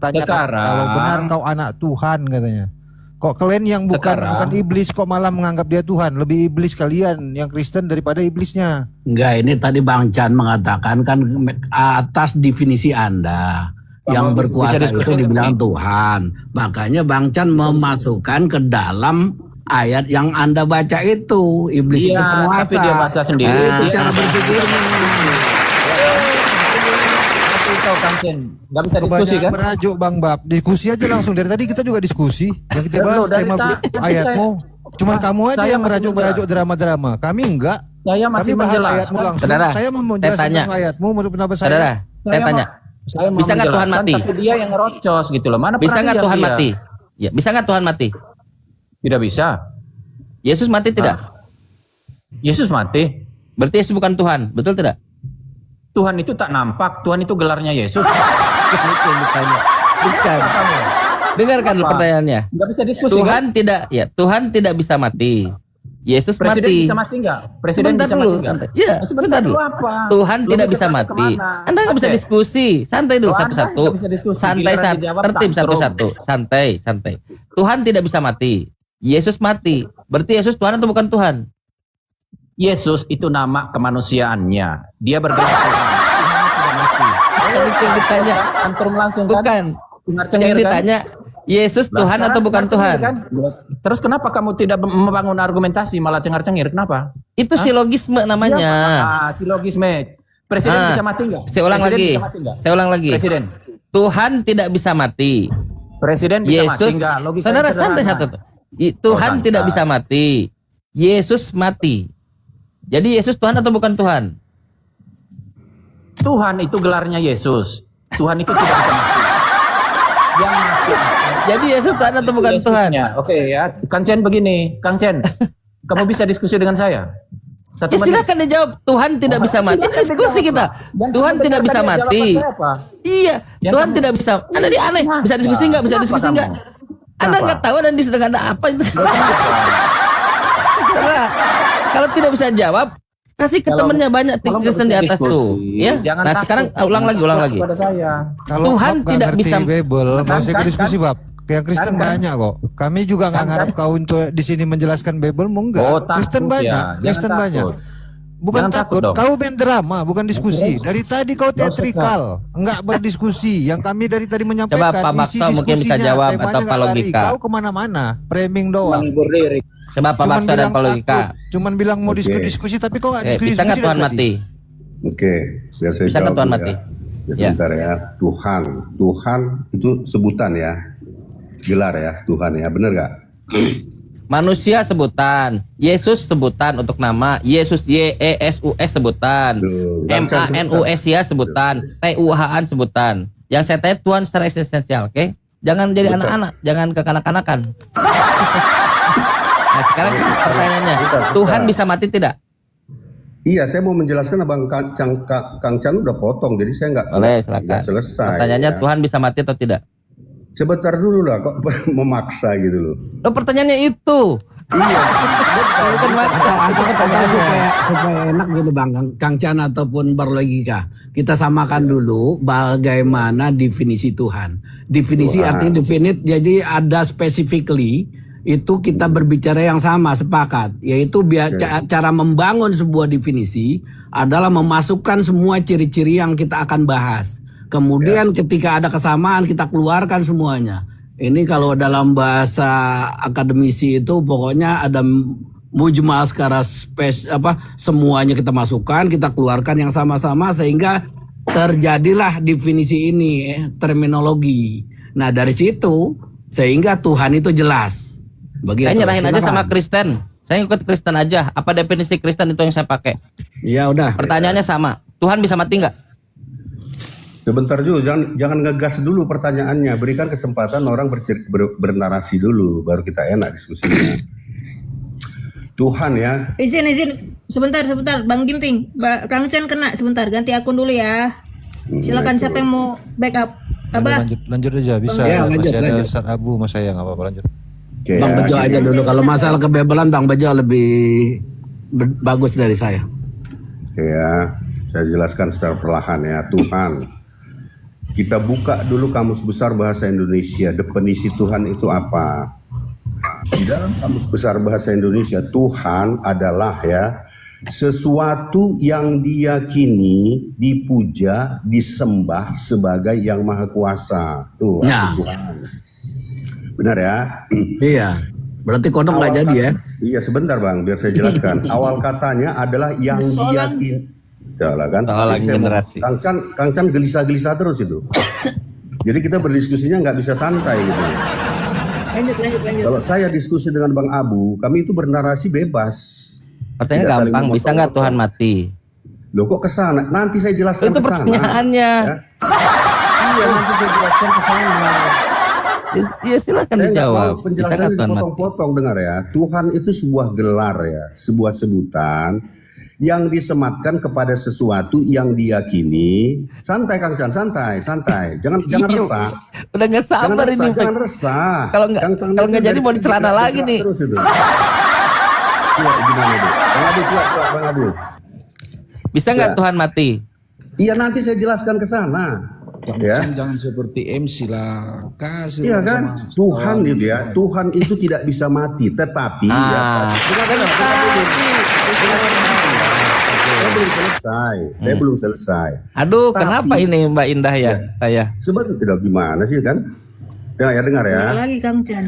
tanya kalau benar kau anak Tuhan katanya. Kok kalian yang bukan iblis kok malah menganggap dia Tuhan? Lebih iblis kalian yang Kristen daripada iblisnya. Enggak, ini tadi Bang Chan mengatakan kan atas definisi Anda yang berkuasa itu dibilang Tuhan. Makanya Bang Chan memasukkan ke dalam ayat yang Anda baca itu. Iblis itu penguasa. Tapi dia baca sendiri. Itu cara berpikirnya. Gak bisa diskusi kan? Merajuk Bang Bab. Diskusi aja langsung. Dari tadi kita juga diskusi. Yang kita bahas tema ayatmu. Cuman kamu aja yang merajuk-merajuk drama-drama. Kami enggak. Kami bahas ayatmu langsung. Saudara, saya mau menjelaskan tentang ayatmu menurut pendapat saya. Saudara, saya tanya. Bisa nggak Tuhan mati? Tapi dia yang ngerocos gitu loh. Mana bisa nggak Tuhan dia? mati? Ya, bisa nggak Tuhan mati? Tidak bisa. Yesus mati tidak? Yesus mati. Berarti Yesus bukan Tuhan, betul tidak? Tuhan itu tak nampak. Tuhan itu gelarnya Yesus. Bukan. Dengarkan pertanyaannya. Nggak bisa diskusi. Tuhan tidak bisa mati. Yesus Presiden mati. bisa mati nggak? Presiden sebentar bisa dulu, mati nggak? Ya, sebentar dulu. Apa? Tuhan Lu tidak bisa mati. Anda nggak bisa diskusi. Santai dulu satu-satu. Santai tertib satu-satu. Santai. Tuhan tidak bisa mati. Yesus mati. Berarti Yesus Tuhan atau bukan Tuhan? Yesus itu nama kemanusiaannya. Dia bergelar Tuhan. Tuhan mati. Yang ditanya antum langsung bukan. Yang ditanya Yesus Tuhan atau bukan Tuhan? Kan? Terus kenapa kamu tidak membangun argumentasi malah cengar-cengir? Kenapa? Itu silogisme namanya. Silogisme. Presiden bisa mati nggak? Saya ulang lagi. Presiden. Tuhan tidak bisa mati. Presiden bisa mati nggak? Saudara santai satu. Tuhan tidak bisa mati. Yesus mati. Jadi Yesus Tuhan atau bukan Tuhan? Tuhan itu gelarnya Yesus. Tuhan itu tidak bisa mati. Yang mati. Jadi Yesus Tuhan atau bukan Tuhan? Oke ya, Kang Chen begini, Kang Chen, kamu bisa diskusi dengan saya? Silakan dijawab. Tuhan tidak bisa mati. Diskusi kita. Tuhan tidak bisa mati. Iya, Tuhan tidak bisa. Anda ini aneh. Bisa diskusi nggak? Bisa diskusi nggak? Anda nggak tahu dan sedang ada apa itu? Kalau tidak bisa jawab, kasih ke temennya banyak Kristen di atas tuh, ya. Nah sekarang ulang lagi. Tuhan tidak bisa. Bible, mau saya diskusi Bab. Yang Kristen banyak kok. Kami juga nggak ngarep kau untuk di sini menjelaskan Bible, mau enggak? Kristen banyak, Kristen banyak. Bukan takut, kau main drama, bukan diskusi. Dari tadi kau teatrikal, enggak berdiskusi. Yang kami dari tadi menyampaikan isi diskusinya, mungkin bisa jawab atau Pak Logika. Kau kemana-mana, framing doang. Coba Pak Baksa dan Pak Logika. Cuman bilang mau diskusi, tapi kau nggak diskusi. Bisa nggak Tuhan mati? Oke, biar saya bisa nggak Tuhan mati? Sebentar ya. Tuhan itu sebutan ya, gelar ya, Tuhan ya, bener nggak? Manusia sebutan, Yesus sebutan untuk nama, Yesus YESUS sebutan, MANUS ya sebutan, TUHAN sebutan. Yang saya tanya Tuhan secara esensial, oke? Jangan jadi anak-anak, jangan kekanak-kanakan. Nah sekarang pertanyaannya, Tuhan bisa mati tidak? Iya, saya mau menjelaskan Abang Kang Chan udah potong, jadi saya nggak selesai. Pertanyaannya Tuhan bisa mati atau tidak? Sebentar dulu lah, kok memaksa gitu loh. Pertanyaannya itu. Iya. supaya enak gitu Bang Kang Chan ataupun Barlogika. Kita samakan dulu bagaimana definisi Tuhan. Definisi artinya definite, jadi ada specifically itu kita berbicara yang sama, sepakat, yaitu cara membangun sebuah definisi adalah memasukkan semua ciri-ciri yang kita akan bahas. Kemudian ketika ada kesamaan kita keluarkan semuanya. Ini kalau dalam bahasa akademisi itu pokoknya ada mujmal secara semuanya kita masukkan, kita keluarkan yang sama-sama sehingga terjadilah definisi ini, terminologi. Nah dari situ sehingga Tuhan itu jelas. Begitu. Saya nyerahin aja sama Kristen. Saya ikut Kristen aja. Apa definisi Kristen itu yang saya pakai? Ya udah. Pertanyaannya sama. Tuhan bisa mati nggak? Sebentar dulu, jangan ngegas dulu pertanyaannya. Berikan kesempatan orang bernarasi dulu, baru kita enak diskusinya. Tuhan ya. Izin. Sebentar. Bang Ginting. Kang Chan kena sebentar. Ganti akun dulu ya. Silakan siapa yang mau backup. Abah. Lanjut aja bisa. Masih ada Ustaz Abu mas saya nggak apa-apa lanjut. Okay, Bang Bejo aja dulu. Kalau masalah kebebalan Bang Bejo lebih bagus dari saya. Oke ya. Saya jelaskan secara perlahan ya. Kita buka dulu Kamus Besar Bahasa Indonesia. Definisi Tuhan itu apa? Di dalam Kamus Besar Bahasa Indonesia, Tuhan adalah ya sesuatu yang diyakini, dipuja, disembah sebagai yang maha kuasa. Tuh, Nah. Tuhan. Benar ya? Iya. Berarti kodok nggak jadi ya? Iya, sebentar Bang, biar saya jelaskan. Awal katanya adalah yang diyakini. Salah kan? Soal generasi. Kang Chan gelisah-gelisah terus itu. Jadi kita berdiskusinya nggak bisa santai gitu. Lanjut. Kalau saya diskusi dengan Bang Abu, kami itu bernarasi bebas. Pertanyaan Tidak saling gampang, bisa nggak memotong-motong. Tuhan mati? Loh kok kesana? Nanti saya jelaskan Itu kesana. pertanyaannya. Ya. Iya, nanti saya jelaskan kesana. Iya silakan Saya nggak dijawab. mau Bisa nggak penjelasannya Tuhan mati? dipotong-potong, dengar ya. Tuhan itu sebuah gelar ya, sebuah sebutan yang disematkan kepada sesuatu yang diyakini. Santai Kang Chan, santai. Jangan Iya, resah. Udah nggak sabar ini. Jangan resah. Kalau nggak- Kang Chan kalau itu nggak jadi dari mau dicelana bergerak lagi nih. Terus itu. Iya, gimana Bu? Bang Abu, kuat, Bang Abu. Bisa nggak Ya. Tuhan mati? Iya, nanti saya jelaskan ke sana. Ya. Jangan seperti MC lah. Kasih Iya kan? Tuhan itu ya. Tuhan itu tidak bisa mati, tetapi ya. Saya belum selesai. Aduh, Tapi- kenapa ini Mbak Indah ya? Saya. Sebentar gimana sih kan? Dengar ya. Lagi Kang Chan.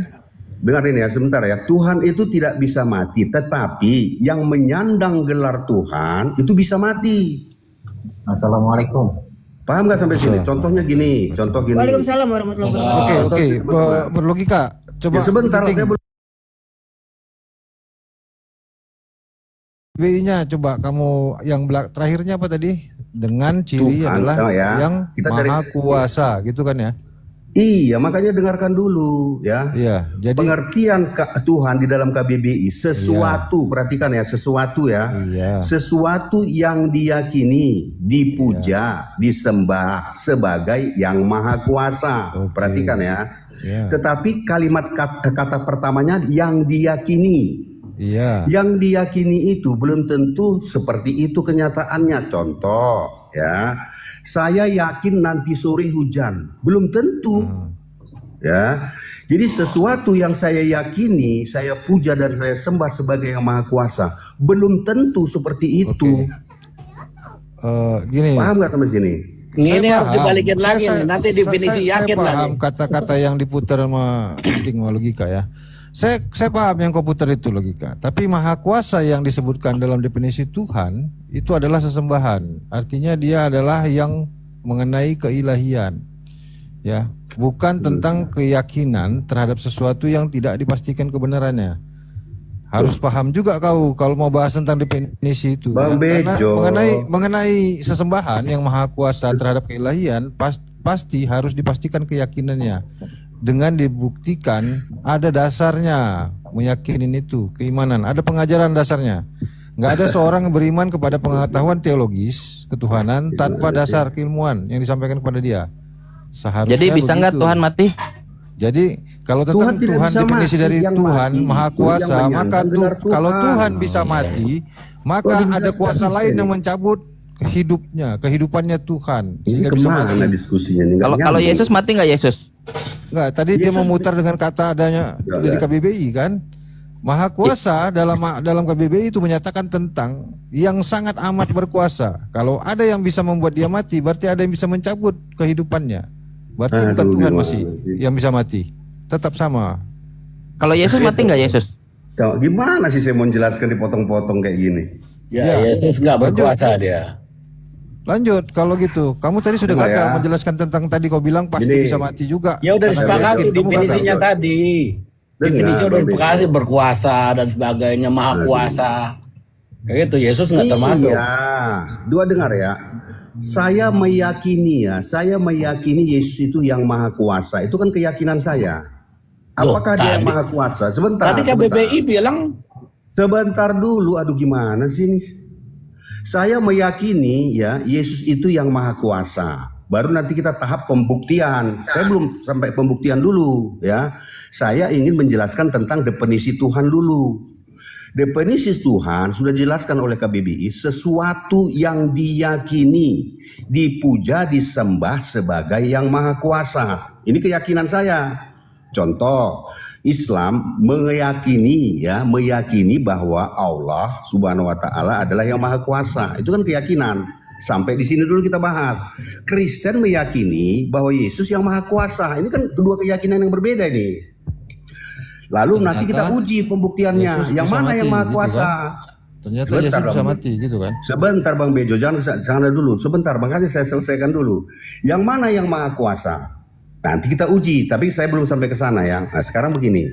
Dengar ini ya sebentar ya. Tuhan itu tidak bisa mati, tetapi yang menyandang gelar Tuhan itu bisa mati. Assalamualaikum. Paham nggak sampai sini? Contohnya gini, contoh gini. Waalaikumsalam warahmatullahi wabarakatuh. Oke, berlogika. Coba Ya, sebentar, penting. saya belum. BI-nya coba kamu yang terakhirnya apa tadi? Dengan ciri Tuhan, adalah ya. yang Kita maha kuasa, gitu kan ya? Iya, makanya dengarkan dulu ya. Iya, jadi Pengertian Tuhan di dalam KBBI sesuatu, perhatikan ya, sesuatu ya. iya. Sesuatu yang diyakini, dipuja, disembah sebagai yang maha kuasa. Oke. Perhatikan ya. Iya. Tetapi kalimat kata pertamanya yang diyakini. Iya. Yang diyakini itu belum tentu seperti itu kenyataannya. Contoh ya, saya yakin nanti sore hujan, belum tentu. Ya, jadi sesuatu yang saya yakini, saya puja dan saya sembah sebagai yang maha kuasa, belum tentu seperti itu. Gini. Paham nggak sampai sini? Ini Saya harus paham. dibalikin lagi nih. Nanti definisi yakin saya lagi. paham kata-kata yang diputar sama penting sama logika ya. Saya paham yang kau putar itu logika. Tapi maha kuasa yang disebutkan dalam definisi Tuhan itu adalah sesembahan. Artinya dia adalah yang mengenai keilahian. Ya, bukan tentang keyakinan terhadap sesuatu yang tidak dipastikan kebenarannya. Harus paham juga kau kalau mau bahas tentang definisi itu. Bang Karena Bejo. mengenai sesembahan yang maha kuasa terhadap keilahian pasti harus dipastikan keyakinannya dengan dibuktikan ada dasarnya meyakinin itu keimanan, ada pengajaran dasarnya. Nggak ada seorang yang beriman kepada pengetahuan teologis ketuhanan tanpa dasar keilmuan yang disampaikan kepada dia. Seharusnya Jadi bisa nggak begitu. Tuhan mati? Jadi kalau tentang Tuhan tidak Tuhan bisa definisi mati, dari yang Tuhan mati maha itu kuasa, yang maka menyandang gelar kalau Tuhan. Tuhan bisa mati, maka ada kuasa lain yang mencabut kehidupannya Tuhan Ini sehingga bisa kemana mati. diskusinya? Ini nggak Kalau nyambung. Yesus mati nggak Yesus? Enggak, tadi dia memutar dengan kata adanya dari KBBI kan. Maha kuasa dalam KBBI itu menyatakan tentang yang sangat amat berkuasa. Kalau ada yang bisa membuat dia mati, berarti ada yang bisa mencabut kehidupannya. Berarti Aduh, bukan Tuhan gimana masih sih? yang bisa mati. Tetap sama. Kalau Yesus mati nggak Yesus? Tahu gimana sih saya mau jelaskan dipotong-potong kayak gini? Ya, Yesus nggak berkuasa dia. Lanjut kalau gitu. Kamu tadi sudah Enggak gagal ya. menjelaskan tentang tadi kau bilang pasti Gini. bisa mati juga. Ya udah Karena disepakati yakin. Kamu definisinya gagal. tadi. Dengar, Definisi udah Bang dikasih berkuasa dan sebagainya, maha kuasa. Kayak gitu, Yesus nggak termasuk. Iya, dua dengar ya. Saya meyakini Yesus itu yang maha kuasa. Itu kan keyakinan saya. Loh, Apakah dia yang tadi- maha kuasa? Sebentar. Tadi KBBI bilang Sebentar dulu. Aduh gimana sih ini? Saya meyakini ya Yesus itu yang maha kuasa. Baru nanti kita tahap pembuktian. Saya belum sampai pembuktian dulu ya. Saya ingin menjelaskan tentang definisi Tuhan dulu. Definisi Tuhan sudah dijelaskan oleh KBBI, sesuatu yang diyakini, dipuja, disembah sebagai yang maha kuasa. Ini keyakinan saya. Contoh, Islam meyakini bahwa Allah Subhanahu wa taala adalah yang maha kuasa. Itu kan keyakinan. Sampai di sini dulu kita bahas. Kristen meyakini bahwa Yesus yang maha kuasa. Ini kan kedua keyakinan yang berbeda ini. Lalu nanti kita uji pembuktiannya. Yesus yang mana mati, yang maha gitu kuasa? kan? Ternyata Yesus bisa mati gitu kan? Sebentar Bang Bejo, jangan dulu. Sebentar, makanya saya selesaikan dulu. Yang mana yang maha kuasa? Nanti kita uji, tapi saya belum sampai ke sana ya. Nah, sekarang begini.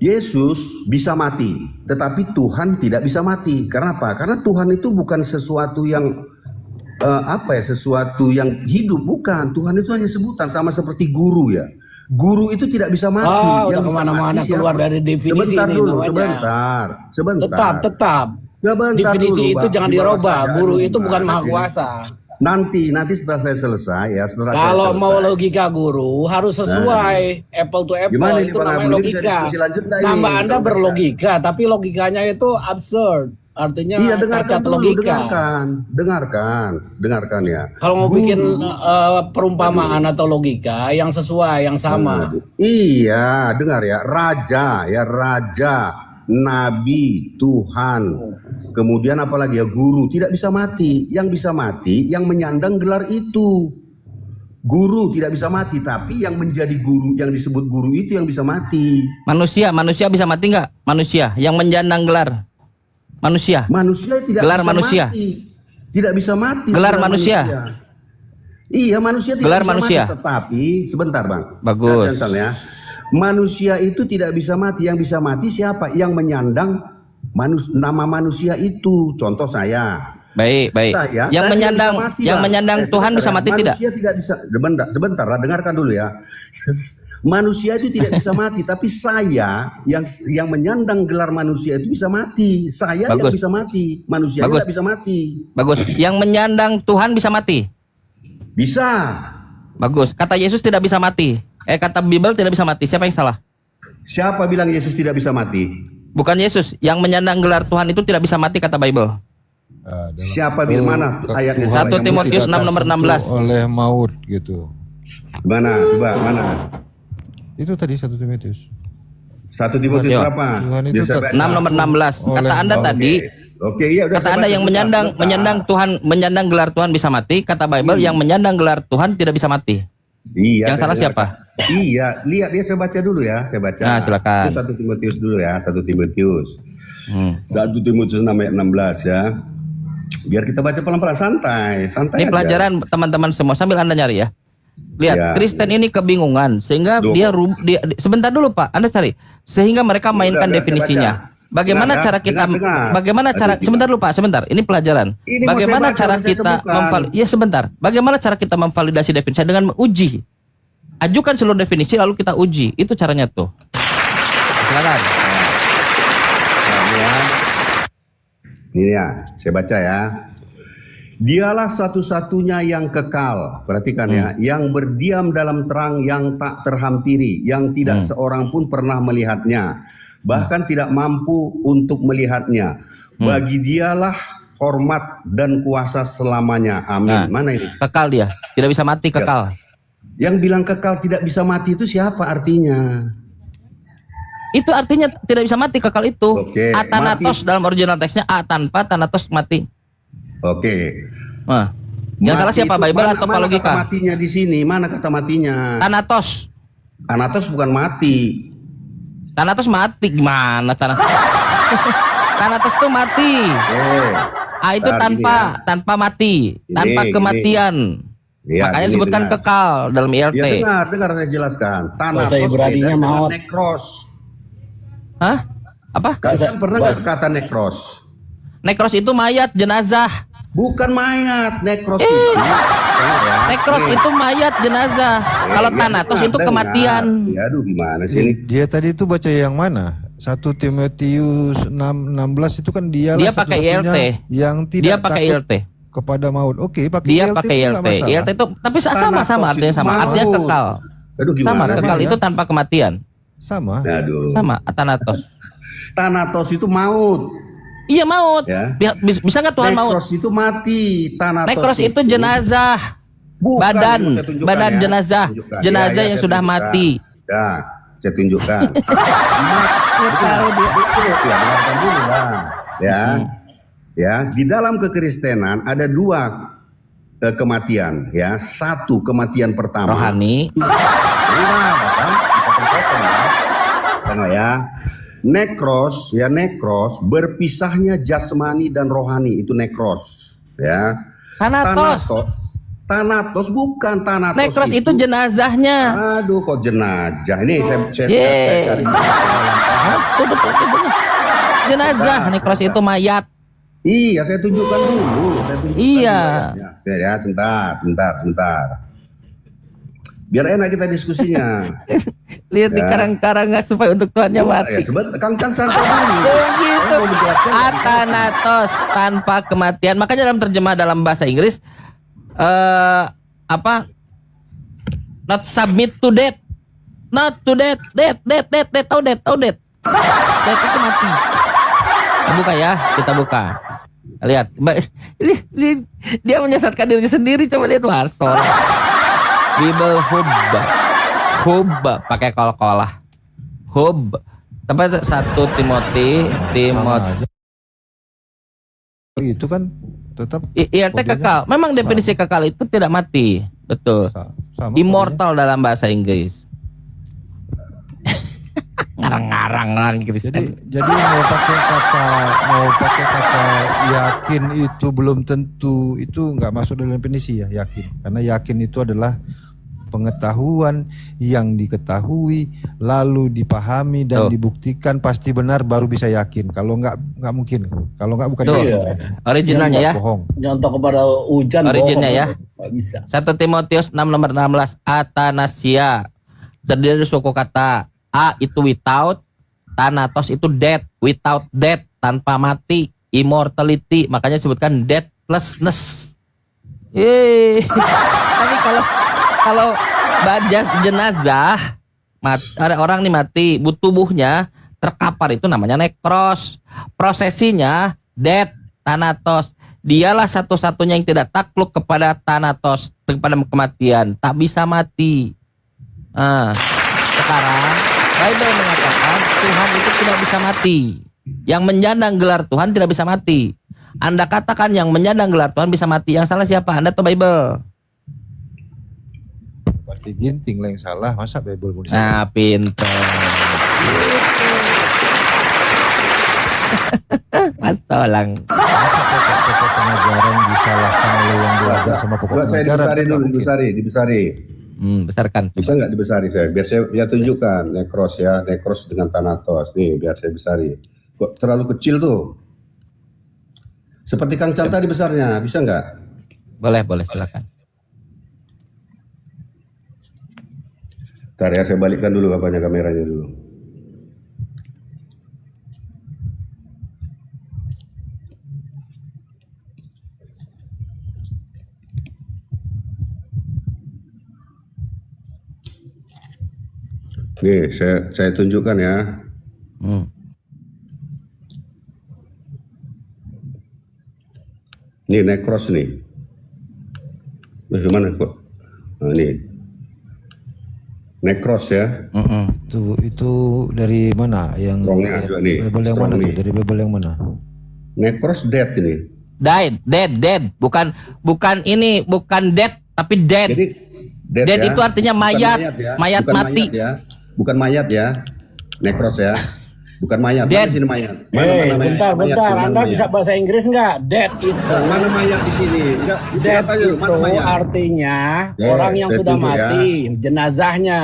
Yesus bisa mati, tetapi Tuhan tidak bisa mati. Karena apa? Karena Tuhan itu bukan sesuatu yang sesuatu yang hidup, bukan. Tuhan itu hanya sebutan, sama seperti guru ya. Guru itu tidak bisa mati. Oh, udah Yang kemana-mana keluar dari definisi sebentar ini dulu, namanya. sebentar. Tetap. Sebentar Definisi dulu, itu Bang. jangan Di bawah dirubah. saja Guru dulu, itu bukan Bang. maha kuasa. Nanti setelah saya selesai ya, Kalau mau logika guru harus sesuai apple to apple. Gimana ini, Itu Bang namanya Abdul? Ini bisa logika. diskusi lanjut nggak ini? Nambah Anda berlogika, tapi logikanya itu absurd. Artinya iya, cacat dengarkan dulu, logika. dengarkan ya. Kalau mau bikin perumpamaan atau logika yang sesuai, yang sama. Iya, dengar ya, raja, nabi, Tuhan, kemudian apalagi ya, guru tidak bisa mati. Yang bisa mati yang menyandang gelar itu. Guru tidak bisa mati, tapi yang menjadi guru, yang disebut guru itu yang bisa mati. Manusia bisa mati nggak? Manusia yang menjandang gelar. Manusia Tidak gelar bisa manusia mati. Tidak bisa mati. Gelar manusia. Iya, manusia tidak Gelar bisa manusia. mati, tetapi sebentar Bang. Bagus. Ya. Manusia itu tidak bisa mati. Yang bisa mati siapa? Yang menyandang nama manusia itu. Contoh saya. Baik. Saya Yang menyandang bisa mati, yang Bang. menyandang Tuhan bisa mati tidak? Manusia tidak bisa. Sebentar, dengarkan dulu ya. Manusia itu tidak bisa mati, tapi saya yang menyandang gelar manusia itu bisa mati. Saya yang bisa mati, manusia tidak bisa mati. Bagus. Yang menyandang Tuhan bisa mati? Bisa. Bagus. Kata Yesus tidak bisa mati. Kata Bible tidak bisa mati. Siapa yang salah? Siapa bilang Yesus tidak bisa mati? Bukan Yesus. Yang menyandang gelar Tuhan itu tidak bisa mati kata Bible. Siapa bilang mana ayatnya? 1 Timotius 6 nomor 16. Oleh maut gitu. Mana? Coba mana? Itu tadi 1 Timotius. 1 Timotius berapa? Tuhan itu 6 nomor 16. Kata Anda tadi, iya, udah, kata Anda yang menyandang Tuhan, menyandang gelar Tuhan bisa mati. Kata Bible yang menyandang gelar Tuhan tidak bisa mati. Iya. Yang salah siapa? Iya, lihat dia, saya baca dulu ya, saya baca. Nah, silakan. Itu 1 Timotius dulu ya, 1 Timotius. 1 Timotius 6 ayat 16 ya. Biar kita baca pelan-pelan, santai Ini aja. pelajaran teman-teman semua sambil Anda nyari ya. Lihat, Ya, Kristen ini kebingungan sehingga dia sebentar dulu Pak, Anda cari. Sehingga mereka mainkan Udah, definisinya. Bagaimana Dengar, cara kita dengar. bagaimana cara sebentar dulu Pak, sebentar. Ini pelajaran. Ini mau Bagaimana saya baca, cara saya kita temukan. ya sebentar. Bagaimana cara kita memvalidasi definisi dengan menguji. Ajukan seluruh definisi lalu kita uji. Itu caranya tuh. Silakan. Ini ya, saya baca ya. Dialah satu-satunya yang kekal, perhatikan ya, yang berdiam dalam terang yang tak terhampiri, yang tidak seorang pun pernah melihatnya, bahkan tidak mampu untuk melihatnya. Bagi dialah hormat dan kuasa selamanya. Amin. Nah, mana ini? Kekal dia, tidak bisa mati, kekal. Yang bilang kekal tidak bisa mati itu siapa artinya? Itu artinya tidak bisa mati, kekal itu. Oke, Athanatos dalam original teksnya a tanpa thanatos mati. Oke. Nah, yang salah siapa, Bible atau mana logika? kata matinya di sini? Mana kata matinya? Thanatos. Thanatos bukan mati. Thanatos mati gimana Thanatos? Thanatos itu mati. Itu tanpa mati, tanpa kematian. Ya, makanya disebutkan kekal dalam ILT. Ya, dengar saya jelaskan. Thanatos Bahasa Ibraninya maut. nekros. Hah? Apa? Kalian pernah nggak kata nekros? Nekros itu mayat, jenazah. Bukan mayat, nekros itu. Nekros itu mayat, jenazah. Kalau Thanatos itu kematian. Ya, aduh gimana sih ini? Dia tadi itu baca yang mana? 1 Timotius 6:16 itu kan Dia pakai ILT. yang tidak Dia pakai takut ILT. kepada maut. Oke, pakai Dia ILT. pakai itu ILT. nggak masalah. ILT itu tapi sama artinya sama. Maut. Artinya kekal. Aduh Sama, gimana? kekal ya? itu tanpa kematian. Sama. Aduh. Sama, Thanatos. Thanatos itu maut. Iya maut. Ya. Bisa nggak Tuhan maut? Nekros itu mati. Thanatos Nekros itu jenazah. bukan, badan saya tunjukkan badan ya. jenazah. Tunjukkan. Jenazah Ya, yang saya sudah tunjukkan. mati. Ya, saya tunjukkan. Tahu dia. Betul, ya, dengarkan dulu lah. Ya. Ya, di dalam kekristenan ada 2 kematian, ya. Satu kematian pertama. Rohani. Iya, kan? Dipotong-potong, ya. Tengok ya. Nekros, ya nekros, berpisahnya jasmani dan rohani, itu nekros, ya. Thanatos. Thanatos bukan Thanatos. Nekros itu jenazahnya. Aduh, kok jenazah. Ini saya Yeay. cari. Betul. Jenazah. Nekros itu mayat. Iya, saya tunjukkan dulu. Iya. Ya, sebentar. Biar enak kita diskusinya. Lihat di Ya. karang-karangan supaya untuk Tuhannya Ya, mati. sebentar, Kang santai dulu. Begitu. Saya mau menjelaskan. Athanatos, tanpa kematian. Makanya dalam terjemah dalam bahasa Inggris not submit to death. Not to death. Death. Tahu death. Death itu mati. Kita buka ya, kita buka. Lihat. Ini dia menyesatkan dirinya sendiri. Coba lihat Warstol. Bible hubba pakai kol-kolah. Hub. Tapi 1 Timothy. Sama aja. Itu kan tetap Iya, kodenya kekal. Memang sama. definisi kekal itu tidak mati. Betul. Sama Immortal dalam bahasa Inggris. Ngarang-ngarang Kristen. Jadi mau pakai kata yakin itu belum tentu itu nggak masuk dalam definisi ya yakin. Karena yakin itu adalah pengetahuan yang diketahui lalu dipahami dan Tuh. dibuktikan pasti benar baru bisa yakin. Kalau nggak mungkin. Kalau nggak bukan Tuh. yakin. Originalnya ya. Bohong. Nyontoh kepada hujan. Originnya bohong. ya. Nggak bisa. 1 Timotius 6 nomor 16. Athanasia terdiri dari suku kata A itu without, Thanatos itu death, without death, tanpa mati, immortality, makanya disebutkan deathlessness. Tapi kalau jenazah ada orang nih mati, tubuhnya terkapar itu namanya nekros. Prosesinya death, Thanatos. Dialah satu-satunya yang tidak takluk kepada Thanatos, kepada kematian, tak bisa mati. Sekarang Bible mengatakan Tuhan itu tidak bisa mati. Yang menyandang gelar Tuhan tidak bisa mati. Anda katakan yang menyandang gelar Tuhan bisa mati. Yang salah siapa? Anda atau Bible? Berarti ginting lah yang salah. Masa Bible mau Nah, pinter. Mas tolong. Masa pokok-pokok pengajaran disalahkan oleh yang belajar sama pokok Buat saya pengajaran? dibesari Nggak dulu, mungkin. dibesari. Besarkan. Bisa nggak dibesari saya? Biar saya tunjukkan nekros ya, nekros dengan Thanatos. Nih, biar saya besari. Kok terlalu kecil tuh? Seperti Kang Chan tadi besarnya, bisa nggak? Boleh, silakan. Ntar ya, saya balikkan dulu kameranya dulu. Nih, saya tunjukkan ya. Ini nekros nih. Bagaimana kok? Nah, ini nekros ya. Itu dari mana? Yang Strongnya juga nih. Bible yang Strong mana tuh? nih. Dari Bible yang mana? Nekros dead ini. Dead. Bukan ini, bukan dead, tapi dead. Jadi Dead itu artinya Bukan mayat, ya. mayat Bukan mati. Mayat ya. Bukan mayat ya. Nekros ya. Bukan mayat. Dead. Mana sini mayat? Bentar. Mayat, Anda mayat. bisa bahasa Inggris nggak? Dead itu. Mana mayat di sini? Enggak, Dead lihat aja, itu mana mayat? artinya Ya, orang yang saya sudah tunjuk ya. mati, jenazahnya.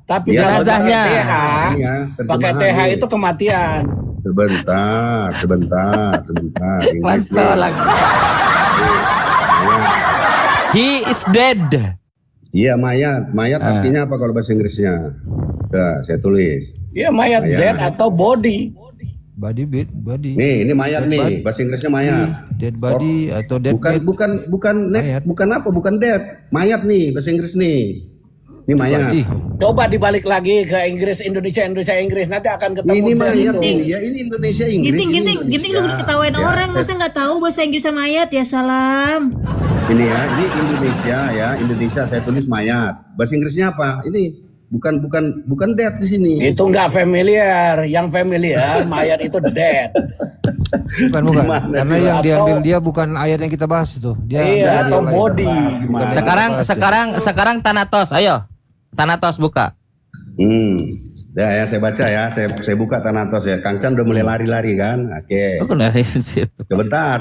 Tapi Ya, kalau jenazahnya. pakai TH, Ini ya, pakai terjemahan TH nih. itu kematian. Sebentar. Mas Inggris nih. tolong. He is dead. Iya, mayat. Mayat artinya apa kalau bahasa Inggrisnya? Nah, saya tulis. Ya mayat Mayat. dead atau body. Body. Nih, ini mayat Dead nih. body. Bahasa Inggrisnya mayat. Dead body atau dead Bukan bed. bukan Mayat. bukan apa? Bukan dead. Mayat nih bahasa Inggris nih. Ini mayat. Coba dibalik lagi ke Inggris, Indonesia, Inggris, nanti akan ketemu. Ini mayat Ginting. ini ya, ini Indonesia Inggris. Ginting, ini ginting, Indonesia. ginting lu ketawain Ya, orang, masa nggak tahu bahasa Inggris sama mayat ya salam. Ini ya, ini Indonesia ya, Indonesia saya tulis mayat. Bahasa Inggrisnya apa? Ini bukan dead di sini. Itu nggak familiar, yang familiar mayat itu dead. Bukan. Karena yang diambil dia bukan ayat yang kita bahas itu. Dia Iya, ambil atau yang lain. body. Bukan yang kita bahas. Sekarang Thanatos, ayo. Thanatos buka. Ya, ya saya baca ya, saya buka Thanatos ya. Kang Chan udah mulai lari-lari kan? Oke. Aku dari situ. Sebentar.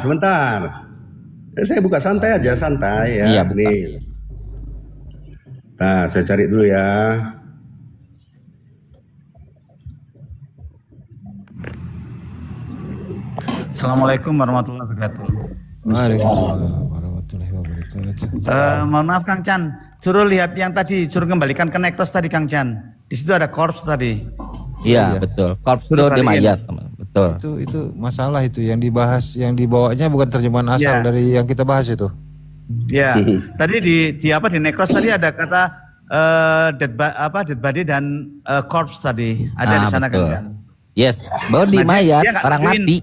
Saya buka santai aja, santai ya. Iya, Nih. Nah, saya cari dulu ya. Assalamualaikum warahmatullahi wabarakatuh. Waalaikumsalam warahmatullahi wabarakatuh. Mohon maaf Kang Chan, suruh lihat yang tadi, suruh kembalikan ke nekros tadi Kang Chan. Di situ ada korps tadi. Iya, betul. Korps itu Suruh di kalian. mayat, teman. Betul. Itu masalah itu yang dibahas, yang dibawanya bukan terjemahan asal Ya. dari yang kita bahas itu. Ya, tadi di nekros tadi ada kata dead body dan corpse tadi. Ada di sana betul. Kang Chan. Yes, body Nah, mayat, dia nggak orang nunjukin. mati.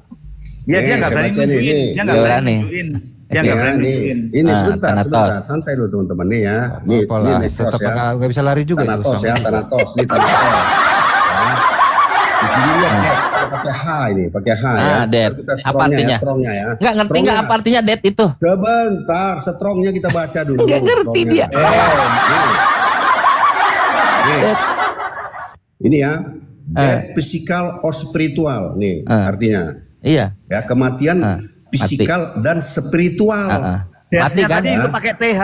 Ya, dia Nih, nggak saya berani baca nih, nunjukin. nih. Dia nggak Dia berani berani. nunjukin. Dia Ya, nggak berani nih. nunjukin. Ini Nah, sebentar, Thanatos. santai dulu teman-teman nih ya. Nih, Apalah, nekros tetap ya. nggak bisa lari juga itu. Thanatos sama. ya, Thanatos. Ini Thanatos. Ya. Di sini lihat dead, pakai H ini, pakai H ya. Dead. Kita Apa artinya? strongnya ya. Nggak ngerti nggak apa artinya dead itu? Sebentar, strongnya kita baca dulu. Nggak ngerti strongnya. dia. Nih. Ini ya, Eh. dead physical or spiritual nih artinya. Iya. Ya, kematian fisikal dan spiritual. Mati Death-nya kan? tadi nggak pakai TH.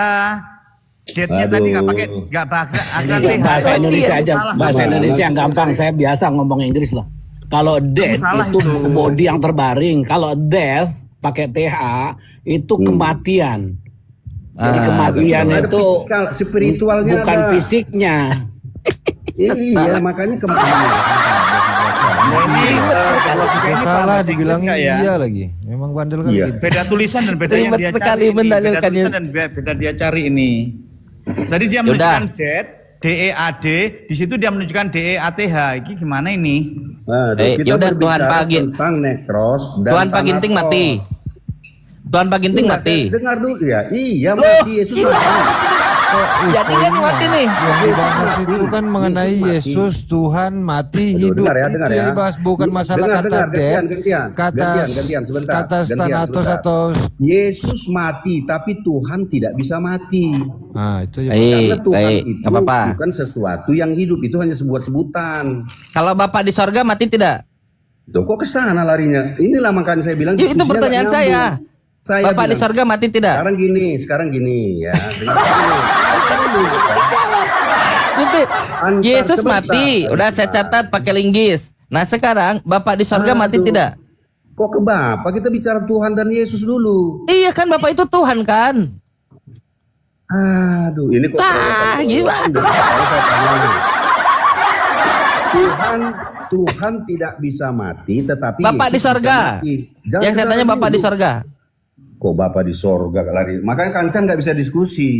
Death-nya tadi nggak pakai agak TH. Bahasa Indonesia aja, Salah. bahasa Indonesia yang gampang. Saya biasa ngomong Inggris loh. Kalau dead Salah itu itu. body yang terbaring. Kalau death pakai TH itu kematian. Jadi kematian Ada itu fisikal, spiritualnya bukan ada. fisiknya. Iya, makanya kematian. Nggak salah dibilangin iya lagi. Memang bandel kali Iya. gitu. Beda tulisan dan beda yang Ribet dia sekali cari ini. Beda mendalilkannya. tulisan dan beda dia cari ini. Tadi dia menunjukkan dead, DEAD, di situ dia menunjukkan DEATH. Ini gimana ini? Kita yaudah, Tuhan berbicara Pagin. tentang nekros dan Tuhan Pak Ginting Thanatos. mati. Tuhan Pak Ginting Iya, mati. saya dengar dulu ya. Iya, mati Yesus mati. Jadi kan mati nih. Yang dibahas itu kan mengenai Yesus mati. Yesus Tuhan mati hidup. dengar ya, Itu dengar yang ya. dibahas bukan masalah Dengar, kata dengar, dead, gantian, kata sebentar. kata Gantian, Thanatos sebentar. atau Yesus mati, tapi Tuhan tidak bisa mati. itu ya. Karena Tuhan Baik, itu nggak apa-apa. bukan sesuatu yang hidup, itu hanya sebuah sebutan. Kalau Bapak di sorga mati tidak? Loh, kok ke sana larinya? Inilah makanya saya bilang Ya, itu diskusinya pertanyaan nggak saya. nyambung. Saya Bapak di bilang, sorga mati tidak? sekarang gini ya. Dengar dulu. Nanti Antar Yesus sebentar, mati, udah saya sebentar. catat pakai linggis. Nah sekarang Bapak di sorga mati Aduh. tidak? Kok ke Bapak? Kita bicara Tuhan dan Yesus dulu. Iya kan Bapak itu Tuhan kan? Aduh, ini kok Gimana? Saya tanya. Tuhan tidak bisa mati, tetapi Bapak Yesus di sorga. bisa mati. Jangan Yang saya kita tanya lari Bapak di dulu. sorga. Kok Bapak di sorga lari? Makanya Kang Chan nggak bisa diskusi.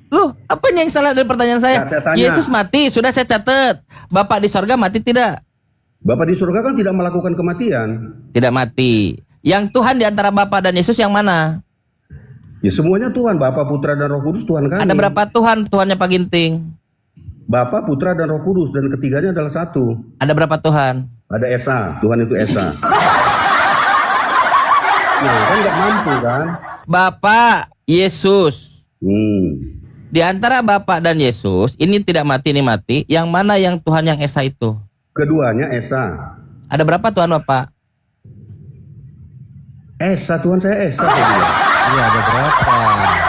Loh, apanya yang salah dari pertanyaan saya? Ya, saya tanya. Yesus mati, sudah saya catat. Bapak di sorga mati tidak? Bapak di surga kan tidak melakukan kematian. Tidak mati. Yang Tuhan di antara Bapak dan Yesus yang mana? Ya semuanya Tuhan, Bapa, Putra dan Roh Kudus Tuhan kami. Ada berapa Tuhan? Tuhannya Pak Ginting. Bapa, Putra dan Roh Kudus dan ketiganya adalah satu. Ada berapa Tuhan? Ada Esa, Tuhan itu Esa. Nah, kan nggak mampu kan? Bapak, Yesus. Di antara Bapak dan Yesus, ini tidak mati, ini mati. Yang mana yang Tuhan yang Esa itu? Keduanya Esa. Ada berapa Tuhan Bapak? Esa, Tuhan saya Esa. saya bilang. Iya ada berapa?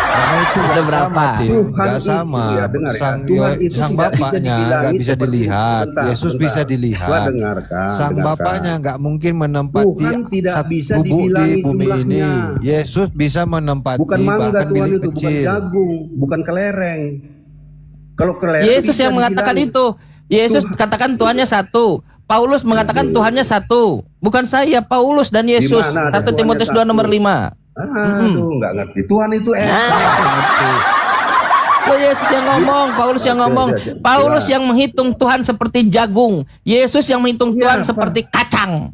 Karena itu Ada nggak berapa? sama, Tim. Tuhan Nggak itu, sama. ya, dengar ya. Sang, Tuhan itu sang tidak bisa bapaknya dibilangi nggak bisa seperti- dilihat. Sebentar, Yesus sebentar. bisa dilihat. Gua dengarkan, Sang dengarkan. bapaknya nggak mungkin menempati Tuhan tidak satu bisa bubuk di dibilangi bumi ini. jumlahnya. Yesus bisa menempati Bukan mangga bahkan Tuhan milik itu, bukan kecil. jagung, bukan kelereng. Kalau kelereng Yesus bisa yang mengatakan dibilangi. itu. Yesus katakan Tuhannya satu. Paulus mengatakan Tuhannya satu. Bukan saya, Paulus dan Yesus. Di mana ada 1 Timotius 2 Tuhannya nomor satu? 5. Aduh, nggak ngerti. Tuhan itu Esa. Lo Yesus yang ngomong, Paulus yang ngomong. Paulus yang menghitung Tuhan seperti jagung. Yesus yang menghitung Tuhan seperti kacang.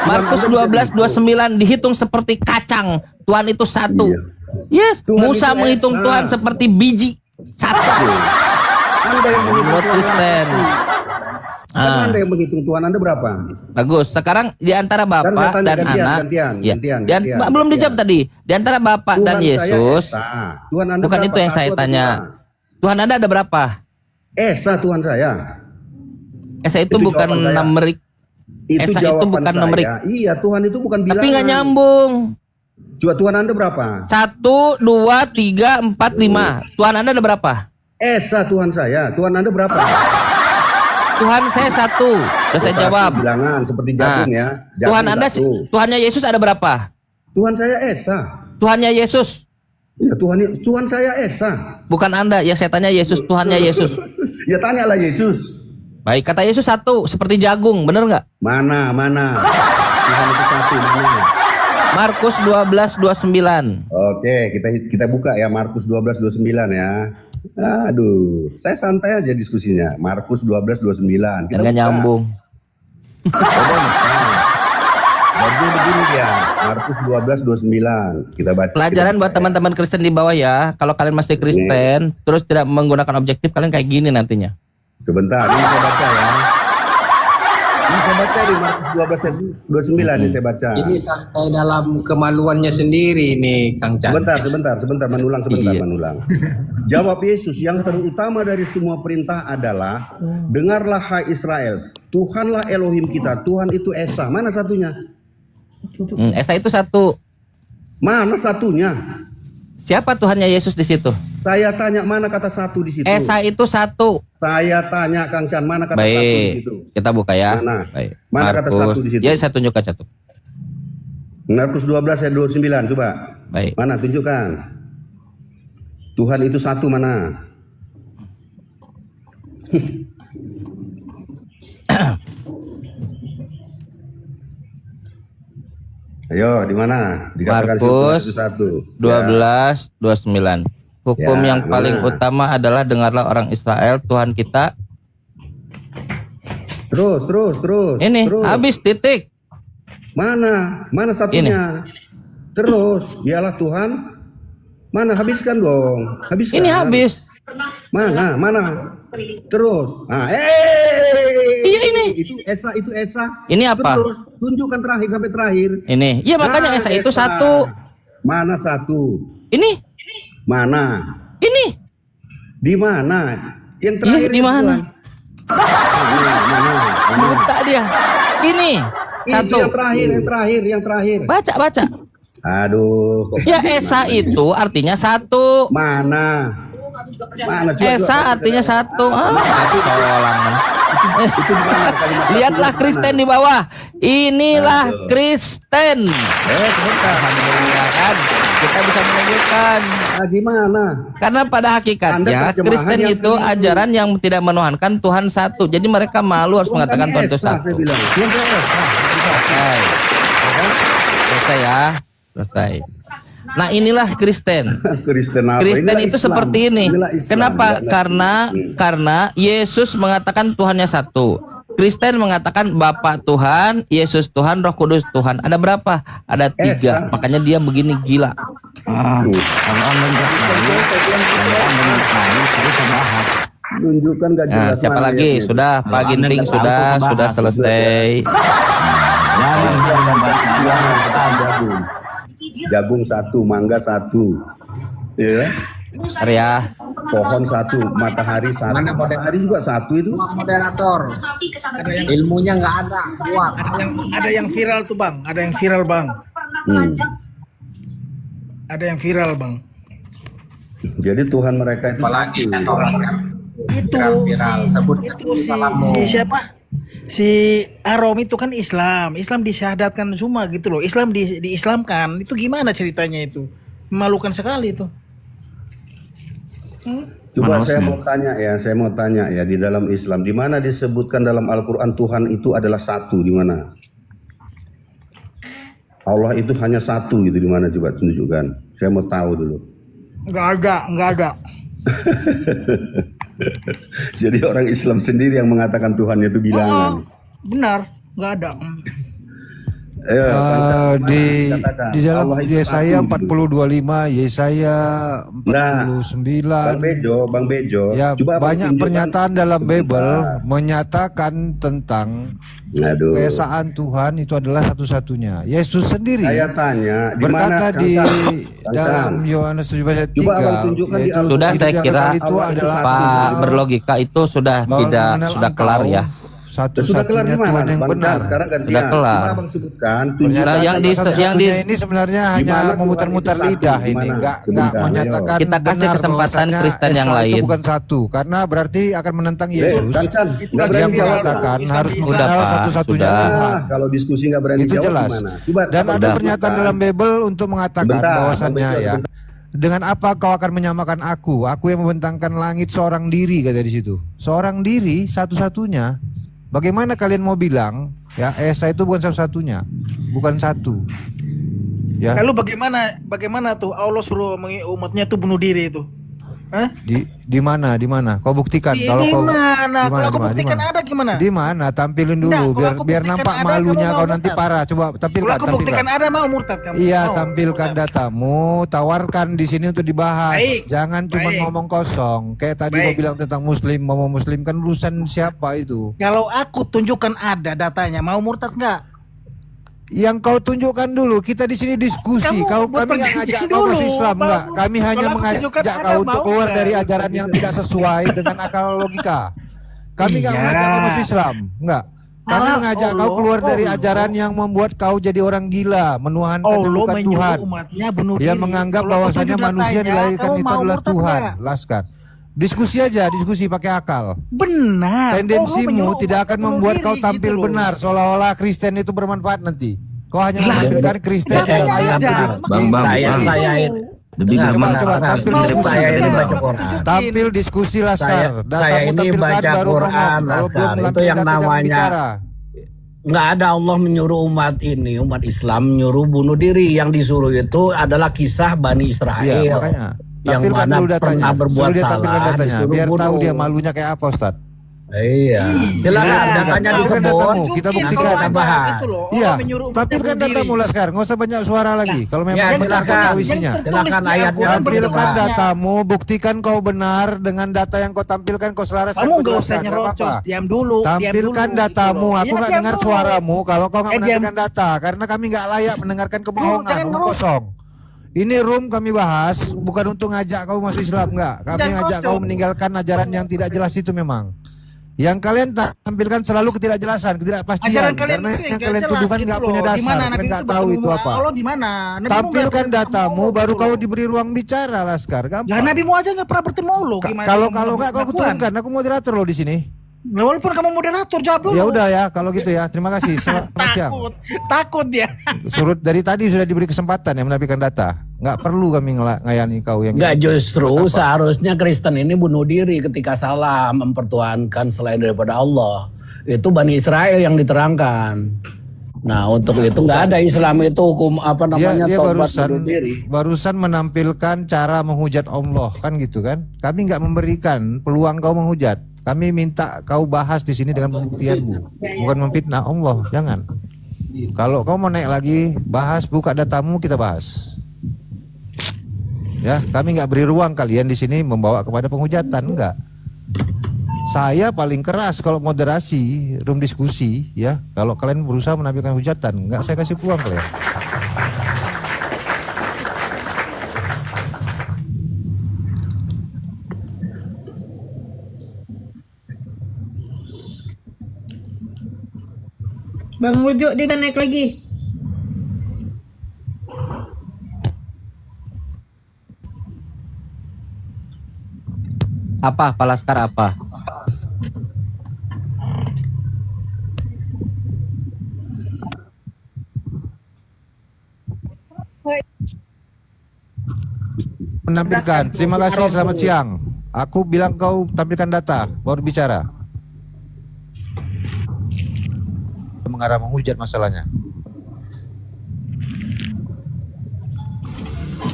Markus 12:29 dihitung seperti kacang. Tuhan itu satu. Yes, Musa menghitung Tuhan seperti biji satu. Anda yang menghitung Kristen. Anda yang menghitung Tuhan Anda berapa? Bagus. Sekarang di antara Bapak dan anak, belum dijawab tadi. Di antara Bapak dan Yesus, bukan itu yang saya tanya. Tuhan Anda ada berapa? Esa Tuhan saya. Esa itu bukan numerik. Esa itu bukan numerik. Iya, Tuhan itu bukan bilangan. Tapi nggak nyambung. Coba Tuhan Anda berapa? 1, 2, 3, 4, 5. Tuhan Anda ada berapa? Esa Tuhan saya. Tuhan Anda berapa? Tuhan saya satu. Sudah saya jawab. Bilangan seperti jagung ya. Jagung Tuhan Anda, Tuhannya Yesus ada berapa? Tuhan saya Esa. Tuhannya Yesus. Ya, Tuhan saya Esa. Bukan Anda. Ya saya tanya Yesus. Tuhannya Yesus. Ya tanyalah Yesus. Baik, kata Yesus satu. Seperti jagung. Benar nggak? Mana? Tuhan itu satu. Mana? Markus 12:29. Oke, kita buka ya Markus 12:29 ya. Aduh, saya santai aja diskusinya. Markus 12:29. Kita nggak nyambung. Jadi begini dia, Markus 12:29. Kita baca. Pelajaran buat teman-teman Kristen di bawah ya. Kalau kalian masih Kristen, terus tidak menggunakan objektif, kalian kayak gini nantinya. Sebentar, ini saya baca ya. Ini saya baca di Markus 12:29 ini saya baca. Ini sampai dalam kemaluannya sendiri nih, Kang Chan. Sebentar, menulang. Jawab Yesus, yang terutama dari semua perintah adalah, dengarlah hai Israel, Tuhanlah Elohim kita, Tuhan itu Esa. Mana satunya? Esa itu satu. Mana satunya? Siapa Tuhannya Yesus di situ? Saya tanya mana kata satu di situ? Esa itu satu. Saya tanya Kang Chan mana kata satu di situ? Kita buka ya. Mana? Baik. Mana kata satu di situ? Ya, saya tunjukkan satu. Markus 12:29 coba. Baik. Mana tunjukkan? Tuhan itu satu mana? Ayo, di mana? Dikatakan Markus itu satu. 12:29. Hukum Ya, yang paling mana? utama adalah dengarlah orang Israel, Tuhan kita. Terus. Ini terus. habis titik. Mana satunya? Terus, dialah Tuhan. Mana habiskan dong? Habiskan. Ini habis. Mana? Terus. Iya ini. Itu Esa. Ini apa? Terus, tunjukkan terakhir sampai terakhir. Ini. Iya makanya Esa itu satu. Mana satu? Ini. Mana? Ini. Di mana? Yang terakhir Di mana? Mana? Buta dia. Ini. Satu. Yang terakhir. Baca. Aduh. Ya Esa itu artinya satu. Mana? Esa artinya satu. Solangan. Itu di mana kalimat satu? Lihatlah Kristen di bawah. Inilah Kristen. Sebentar. Alhamdulillah kan. Kita bisa menunjukkan. Gimana? Karena pada hakikatnya Anda Kristen yang itu keliru. ajaran yang tidak menuhankan Tuhan satu. Jadi mereka malu harus mengatakan Tuhan itu Esa, satu. saya bilang. Tuhan itu Esa. Selesai. Selesai ya. Selesai. Nah inilah Kristen. Kristen apa? Kristen Inilah itu Islam. seperti ini. Inilah Islam. Kenapa? Inilah- Karena Yesus mengatakan Tuhannya satu. Kristen mengatakan Bapa Tuhan, Yesus Tuhan, Roh Kudus Tuhan. Ada berapa? Ada 3. Makanya dia begini gila. Tunjukkan gak Nah, jelas. siapa mana lagi? ayatnya. Sudah Pak Ginting sudah selesai. Jagung satu, mangga satu, ya. Bentar ya. Pohon satu, matahari satu. Mana Matahari juga satu itu. Moderator, ilmunya nggak ada, kuat. Ada yang viral tuh bang, ada yang viral bang, ada yang viral bang. Jadi Tuhan mereka itu Apalagi satu. Itu viral, sebut si siapa? Si Arom itu kan Islam disyahadatkan semua gitu loh. Islam diislamkan. Itu gimana ceritanya itu? Memalukan sekali itu. Coba saya mau tanya ya di dalam Islam di mana disebutkan dalam Al-Qur'an Tuhan itu adalah satu, di mana? Allah itu hanya satu gitu, di mana coba tunjukkan. Saya mau tahu dulu. Enggak ada. Jadi orang Islam sendiri yang mengatakan Tuhan itu bilangan. Benar, enggak ada. Di dalam Yesaya 40:25, Yesaya 49. Bang Bejo, Ya, coba banyak tunjukkan pernyataan dalam Bible menyatakan tentang keesaan Tuhan itu adalah satu-satunya. Yesus sendiri Saya tanya, di berkata mana, di Kang dalam Yohanes 17 ayat Coba abang 3, tunjukkan di yaitu Sudah hidup saya yang kira kekal itu adalah Pak mengenal berlogika itu sudah bahwa tidak mengenal sudah kelar engkau, ya. satu-satunya Tuhan yang benar. Sekarang gantian. Sudah kelar. Coba abang sebutkan. Pernyataan yang tentang di- satu-satunya yang ini sebenarnya Di hanya mana memutar-mutar Tuhan itu lidah satu? Di ini, mana? nggak Sebentar, menyatakan Kita kasih benar kesempatan bahwasannya Kristen yang Esa lain. itu bukan satu, karena berarti akan menentang Yesus Kan, nggak yang berani jawab. mengatakan harus Sudah, mengenal Pak, satu-satunya sudah. Tuhan. Kalau diskusi nggak berani Itu jawab jelas. gimana? Coba Dan abang ada sebutkan. pernyataan dalam Bible untuk mengatakan Sebentar, bahwasannya Bang Bejo, ya, dengan apa kau akan menyamakan aku? Aku yang membentangkan langit seorang diri, kata di situ. Seorang diri satu-satunya. Bagaimana kalian mau bilang ya Esa itu bukan satu-satunya, bukan satu. Ya. Lalu bagaimana tuh Allah suruh umatnya tuh bunuh diri itu? Hah? Di mana? Kau buktikan Di kalau kau mana? di Kalau aku di buktikan mana? ada gimana? Di mana? Tampilin dulu Enggak, kalau biar aku biar buktikan nampak ada, malunya kamu kau mau nanti murtad. parah. Coba Kalau tampilkan, aku buktikan ada mau murtad kamu. Iya, Mau, tampilkan murtad. datamu, tawarkan di sini untuk dibahas. Baik, Jangan cuma baik. ngomong kosong. Kayak tadi kau Baik. bilang tentang muslim, mau muslim kan urusan siapa itu? Kalau aku tunjukkan ada datanya, mau murtad nggak? Yang kau tunjukkan dulu, kita di sini diskusi. Kamu Kami nggak berpergi ngajak kau dulu, masuk Islam Bang. nggak? Kami Kalau hanya aku mengajak tunjukkan kau ada, untuk mau keluar nggak? dari ajaran yang tidak sesuai dengan akal logika. Kami nggak Iya. mengajak kau masuk Islam, nggak. Kami Allah, mengajak kau Allah, keluar dari Allah. ajaran yang membuat kau jadi orang gila, menuhankan Allah kedudukan menyuruh Tuhan. umatnya bunuh Dia diri. menganggap Kalau aku bahwasannya tunjuk manusia datanya, dilahirkan kamu itu mau adalah murtad Tuhan. nggak? Laskar. Diskusi aja, diskusi pakai akal. Benar. Allah Tendensimu menyuruh tidak umatnya akan bunuh membuat diri, kau tampil gitu loh. benar, seolah-olah Kristen itu bermanfaat nanti. Kau hanya menampilkan Kristen Makanya yang ayat ada. benar. Saya dengar Coba mendengar tampil Mau diskusi. saya ini baca Aku Quran. tunjukin. Tampil diskusi Laskar. Saya Datamu ini tampilkan baca baru Quran, ngomong. Kalau Laskar. belum Itu tampil yang data jangan namanya bicara. nggak ada Allah menyuruh umat ini, umat Islam menyuruh bunuh diri. Yang disuruh itu adalah kisah Bani Israel. Iya, makanya. Yang Tampilkan mana dulu datanya. pernah berbuat Suruh dia tampilkan salah, datanya. disuruh Biar tahu bunuh. dia malunya kayak apa, Ustaz. Iya. Silakan datanya Tampilkan disebut. datamu, kita Tunjukin buktikan. kalau ada, Bahas. gitu loh. Allah Iya, menyuruh umatnya tampilkan bunuh diri. datamu Laskar. Nggak usah banyak suara lagi. Kalau memang Ya, benar kau silakan. tahu isinya. Silakan ayatnya Tampilkan berdebat. datamu, buktikan kau benar dengan data yang kau tampilkan, kau selaraskan, Kamu kau nggak usah jelaskan, nggak nyerocos, apa-apa. diam dulu. Tampilkan diam dulu, datamu, gitu loh. aku Ya, nggak diam dengar dulu. suaramu kalau kau nggak Diam. menampilkan data, karena kami nggak layak mendengarkan kebohongan, jangan omong ngerocos. kosong. Ini room kami bahas, bukan untuk ngajak kau masuk Islam, nggak. Kami Jangan ngajak ngerocos. kau meninggalkan ajaran yang tidak jelas itu memang. Yang kalian tampilkan selalu ketidakjelasan, ketidakpastian, Ajaran kalian karena itu yang kalian jelas tuduhkan gitu nggak loh. punya Di dasar, mana kalian Nabi nggak itu tahu bertemu itu apa. Allah di mana? Nabi mu Tampilkan nggak datamu, bertemu baru Allah, kau gitu loh. diberi ruang bicara, Laskar. Lah Gampang. Nabi mu aja nggak pernah bertemu Allah. Gimana Kalau kamu kalau mau nggak kau pengakuan? turunkan, aku moderator loh di sini. Nah, walaupun kamu moderator jawab dulu. Ya udah ya, kalau gitu ya. Terima kasih. Selamat siang. Takut dia. Surut dari tadi sudah diberi kesempatan ya menampilkan data. Nggak perlu kami ngayani kau yang Enggak, gitu. justru Buat apa? seharusnya Kristen ini bunuh diri ketika salah mempertuhankan selain daripada Allah. Itu Bani Israel yang diterangkan. Nah, untuk itu nggak ada Islam itu hukum apa namanya Dia taubat bunuh diri. barusan menampilkan cara menghujat Allah kan gitu kan. Kami nggak memberikan peluang kau menghujat. Kami minta kau bahas di sini dengan pembuktianmu, bukan memfitnah Allah. Jangan. Kalau kau mau naik lagi, bahas, buka datamu, kita bahas. Ya, kami nggak beri ruang kalian di sini membawa kepada penghujatan, enggak. Saya paling keras kalau moderasi room diskusi, ya. Kalau kalian berusaha menampilkan hujatan, enggak saya kasih peluang kalian. Bang Ujo dia naik lagi. Apa Pak Laskar apa? Menampilkan. Terima kasih, selamat siang. Aku bilang kau tampilkan data, baru bicara. Mengarah menghujat masalahnya.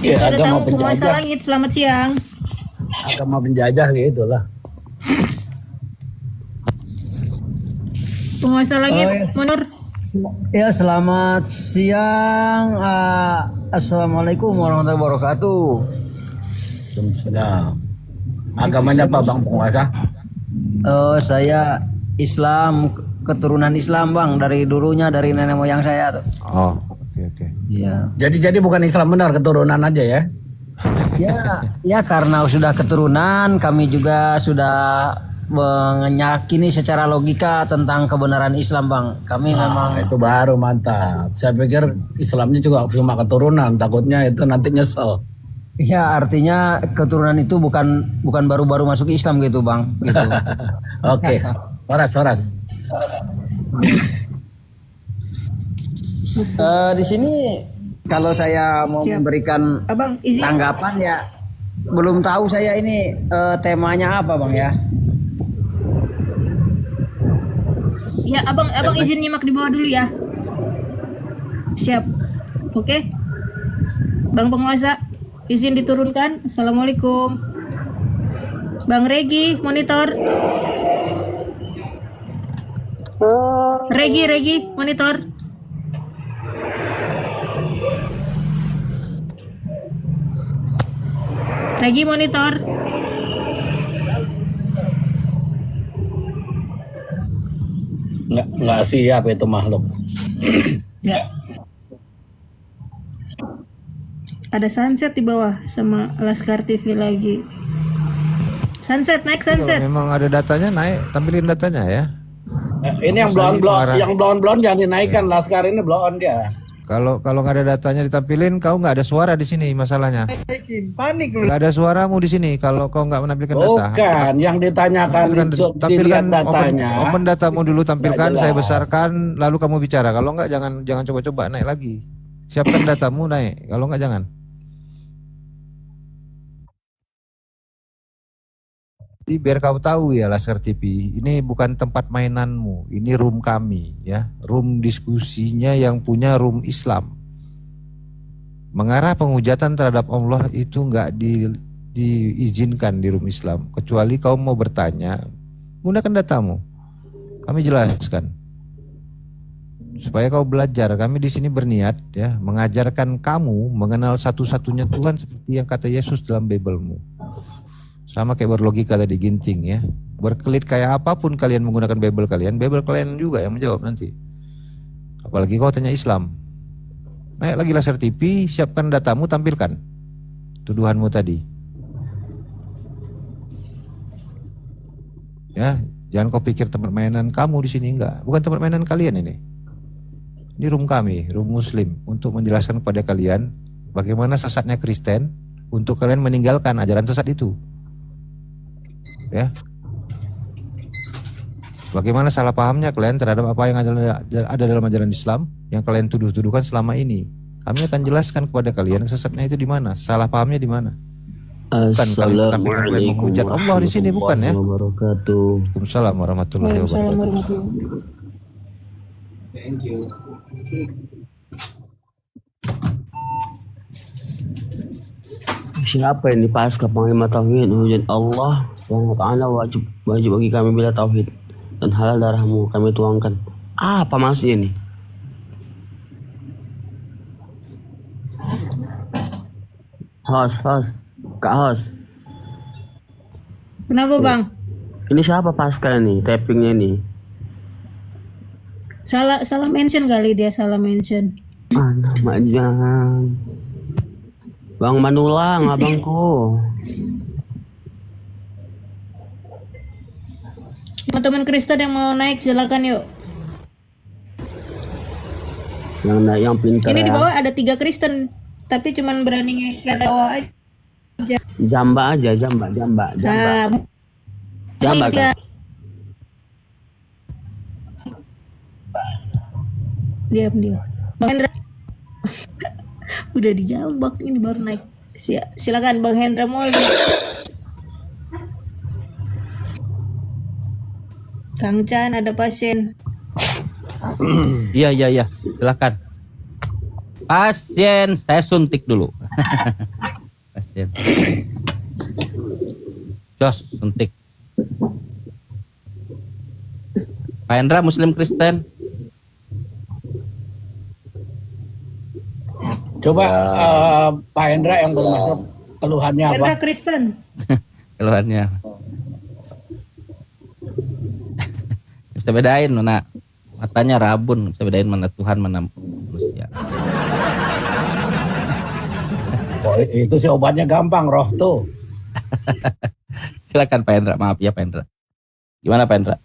Ya, Ada agama tamu penguasa penjajah. langit, selamat siang. Agama penjajah gitu lah. Penguasa langit, Munur. Ya, selamat siang. Assalamualaikum warahmatullahi wabarakatuh. Sudah. Agamanya apa Bang penguasa? Saya Islam, keturunan Islam Bang, dari dulunya dari nenek moyang saya tuh. Oh, oke. Iya. Jadi bukan Islam benar, keturunan aja ya. Ya karena sudah keturunan, kami juga sudah meyakini secara logika tentang kebenaran Islam Bang. Kami memang Itu baru mantap. Saya pikir Islamnya juga cuma keturunan, takutnya itu nanti nyesel. ya artinya keturunan itu bukan baru-baru masuk Islam gitu Bang. Gitu. Oke. Horas. Di sini kalau saya mau memberikan Abang izin. tanggapan ya belum tahu saya ini temanya apa Bang ya. Ya, abang izin nyimak di bawah dulu ya. Siap. Oke. Bang penguasa, izin diturunkan. Assalamualaikum. Bang Regi, monitor. Regi, monitor. Regi, monitor. Nggak siap itu makhluk. Ya. Ada sunset di bawah sama Laskar TV lagi. Sunset, naik Kalau sunset. memang ada datanya naik, tampilin datanya ya. Ini yang blon jangan dinaikkan. Laskar ini blon dia. Kalau nggak ada datanya ditampilin, kau nggak ada suara di sini masalahnya. Panik lu. Nggak ada suaramu di sini kalau kau nggak menampilkan data. Bukan, yang ditanyakan itu Tampilkan dilihat datanya. open datamu dulu, tampilkan, Nggak saya jelas. besarkan, lalu kamu bicara. Kalau nggak jangan coba-coba naik lagi. Siapkan datamu naik. Kalau nggak jangan. Jadi biar kau tahu ya Laskar TV, ini bukan tempat mainanmu, ini room kami ya, room diskusinya yang punya room Islam. Mengarah penghujatan terhadap Allah itu nggak diizinkan di room Islam, kecuali kau mau bertanya, gunakan datamu, kami jelaskan supaya kau belajar. Kami di sini berniat ya mengajarkan kamu mengenal satu-satunya Tuhan seperti yang kata Yesus dalam Biblemu. Sama kayak berlogika tadi Ginting ya. Berkelit kayak apapun kalian menggunakan Bible kalian juga yang menjawab nanti. Apalagi kau tanya Islam. Naik lagi Laskar TV, siapkan datamu, tampilkan tuduhanmu tadi. Ya, jangan kau pikir tempat mainan kamu di sini, enggak. Bukan tempat mainan kalian ini. Ini room kami, room Muslim, untuk menjelaskan kepada kalian bagaimana sesatnya Kristen untuk kalian meninggalkan ajaran sesat itu. Ya, bagaimana salah pahamnya kalian terhadap apa yang ada dalam ajaran Islam yang kalian tuduh-tuduhkan selama ini. Kami akan jelaskan kepada kalian sesatnya itu di mana, salah pahamnya di mana. Bukan kalian tampilkan kalian menghujat Allah di sini, bukan ya. Waalaikumsalam warahmatullahi wabarakatuh. Thank you. Siapa ini pasca panglima tauhid hujat Allah Subhanahu wa taala wajib bagi kami bila tauhid dan halal darahmu kami tuangkan. Apa maksudnya ini? Host, Kak host. Kenapa bang? Ini siapa pasca ini? Tappingnya ini. Salah mention kali dia, salah mention. Nama jangan. Bang Manulang, abangku. Teman-teman Kristen yang mau naik silakan yuk. Yang pintar Ini ya. di bawah ada 3 Kristen, tapi cuman berani ke bawah aja. Jamba aja, jamba. Nah, Jamba tiga. kan? Diam. Bang Hendra. Udah dijambak ini baru naik. Silakan Bang Hendra Moldi. Kang Chan ada pasien. Iya, silakan. Pasien, saya suntik dulu. Yasin. Jos, suntik. Pak Hendra Muslim Kristen. Coba Pak Hendra yang belum masuk keluhannya apa? Hendra Kristen. Keluhannya. Bisa bedain mana matanya rabun, bisa bedain mana Tuhan mana manusia. Oh, itu sih obatnya gampang, roh tuh. Silakan Pak Hendra, maaf ya Pak Hendra. Gimana Pak Hendra?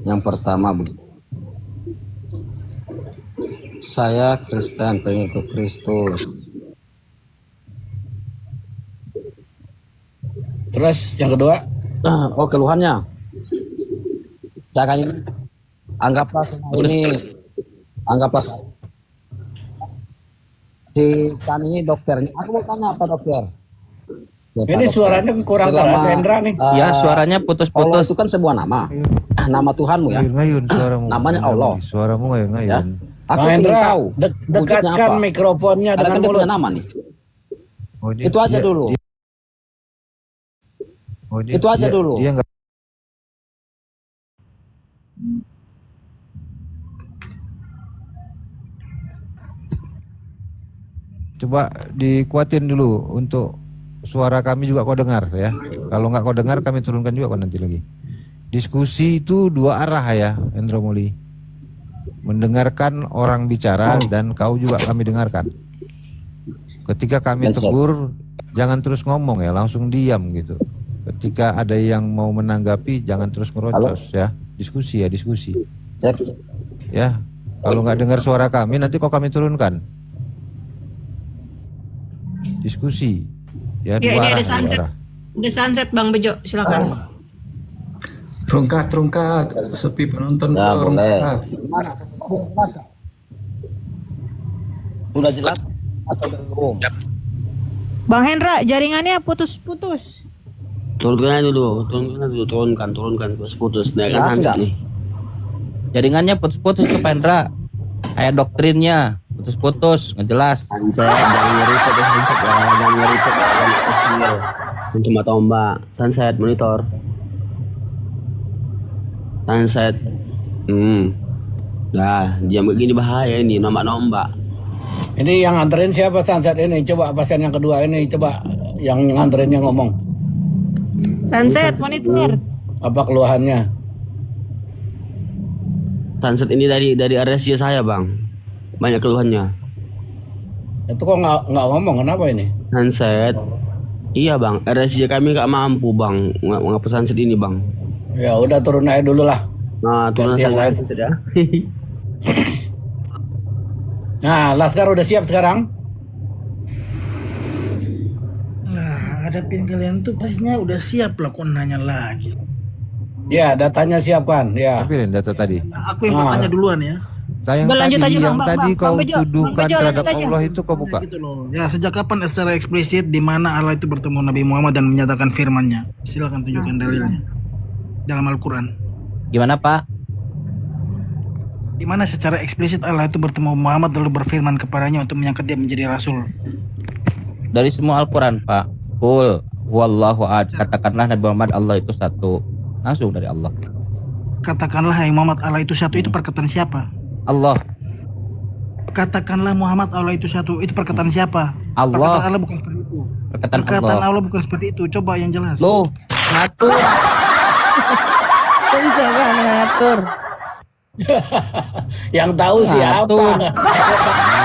Yang pertama, saya Kristen, pengikut Kristus. Terus yang kedua? Oh, keluhannya. Saya kan ini, anggaplah si Kan ini dokternya. Aku mau tanya apa dokter? Ya, Ini Pak suaranya kurang keras Hendra nih. Ya suaranya Allah putus-putus. itu kan sebuah nama. Nama Tuhanmu ya. Ngayun suaramu. Namanya Allah. Suaramu ngayun. Ya. Aku Pak ingin Hendra, tahu dekatkan wujudnya apa. mikrofonnya Karena dengan kan dia mulut. punya nama nih. Oh, Itu aja dulu. Itu aja dulu. Dia nggak. Coba dikuatin dulu untuk suara kami juga kau dengar ya. Kalau nggak kau dengar kami turunkan juga kau nanti lagi. Diskusi itu dua arah ya, Hendra Muli. Mendengarkan orang bicara dan kau juga kami dengarkan. Ketika kami tegur, jangan terus ngomong ya, langsung diam gitu. Ketika ada yang mau menanggapi, jangan terus ngerocos ya. Diskusi ya, diskusi. Cek. Ya, kalau nggak dengar suara kami, nanti kok kami turunkan. Diskusi ya, Ya, dua ini arah, ada dua sunset. arah. Ada sunset Bang Bejo, silakan. Terungkat, sepi penonton. Ya, boleh. Terungkat. Sudah jelas atau belum? Bang Hendra, jaringannya putus-putus. Turunkan dulu, turunkan, putus. Nah, kan handset nih. Jaringannya putus-putus tuh Pak Hendra. Kayak doktrinnya putus-putus, nggak jelas. Handset, jangan nyeritek ya, handset ya, jangan nyeritek ya, jangan kecil. Untuk mata ombak, sunset monitor. Sunset. Nah, diam begini bahaya ini, nombak-nombak. Ini yang nganterin siapa sunset ini? Coba pasien yang kedua ini, coba yang nganterinnya ngomong. Sunset monitor. Apa keluhannya? Sunset ini dari RSJ saya bang, banyak keluhannya. Itu kok nggak ngomong, kenapa ini? Sunset, iya bang, RSJ kami nggak mampu bang, ngapa sunset ini bang. Ya udah turun aja dulu lah. Nah turun sunset ya. Nah, Laskar udah siap sekarang? Nah, hadapin kalian tuh pastinya udah siap lah, kok nanya lagi. Ya, datanya siapkan. Ya. Tapi data tadi. Nah, aku yang bertanya duluan ya. Yang Lanjut tadi, aja, yang Bang, tadi Bang kau Bejo, tuduhkan Bang Bejo, terhadap lanjut aja. Allah itu kau buka. Gitu loh. Ya, sejak kapan secara eksplisit di mana Allah itu bertemu Nabi Muhammad dan menyatakan firman-Nya? Silakan tunjukkan dalilnya dalam Al-Qur'an. Gimana Pak? Di mana secara eksplisit Allah itu bertemu Muhammad lalu berfirman kepadanya untuk mengangkat dia menjadi rasul? Dari semua Al-Quran Pak. Qul huwallahu ahad. Katakanlah Nabi Muhammad Allah itu satu. Langsung dari Allah. Katakanlah hai Muhammad Allah itu satu, itu perkataan siapa? Allah. Katakanlah Muhammad Allah itu satu, itu perkataan siapa? Allah. Perkataan Allah bukan seperti itu. Perkataan Allah. bukan seperti itu. Coba yang jelas. Loh, ngatur. Kok bisa kan ngatur? Yang tahu siapa? Ngatur.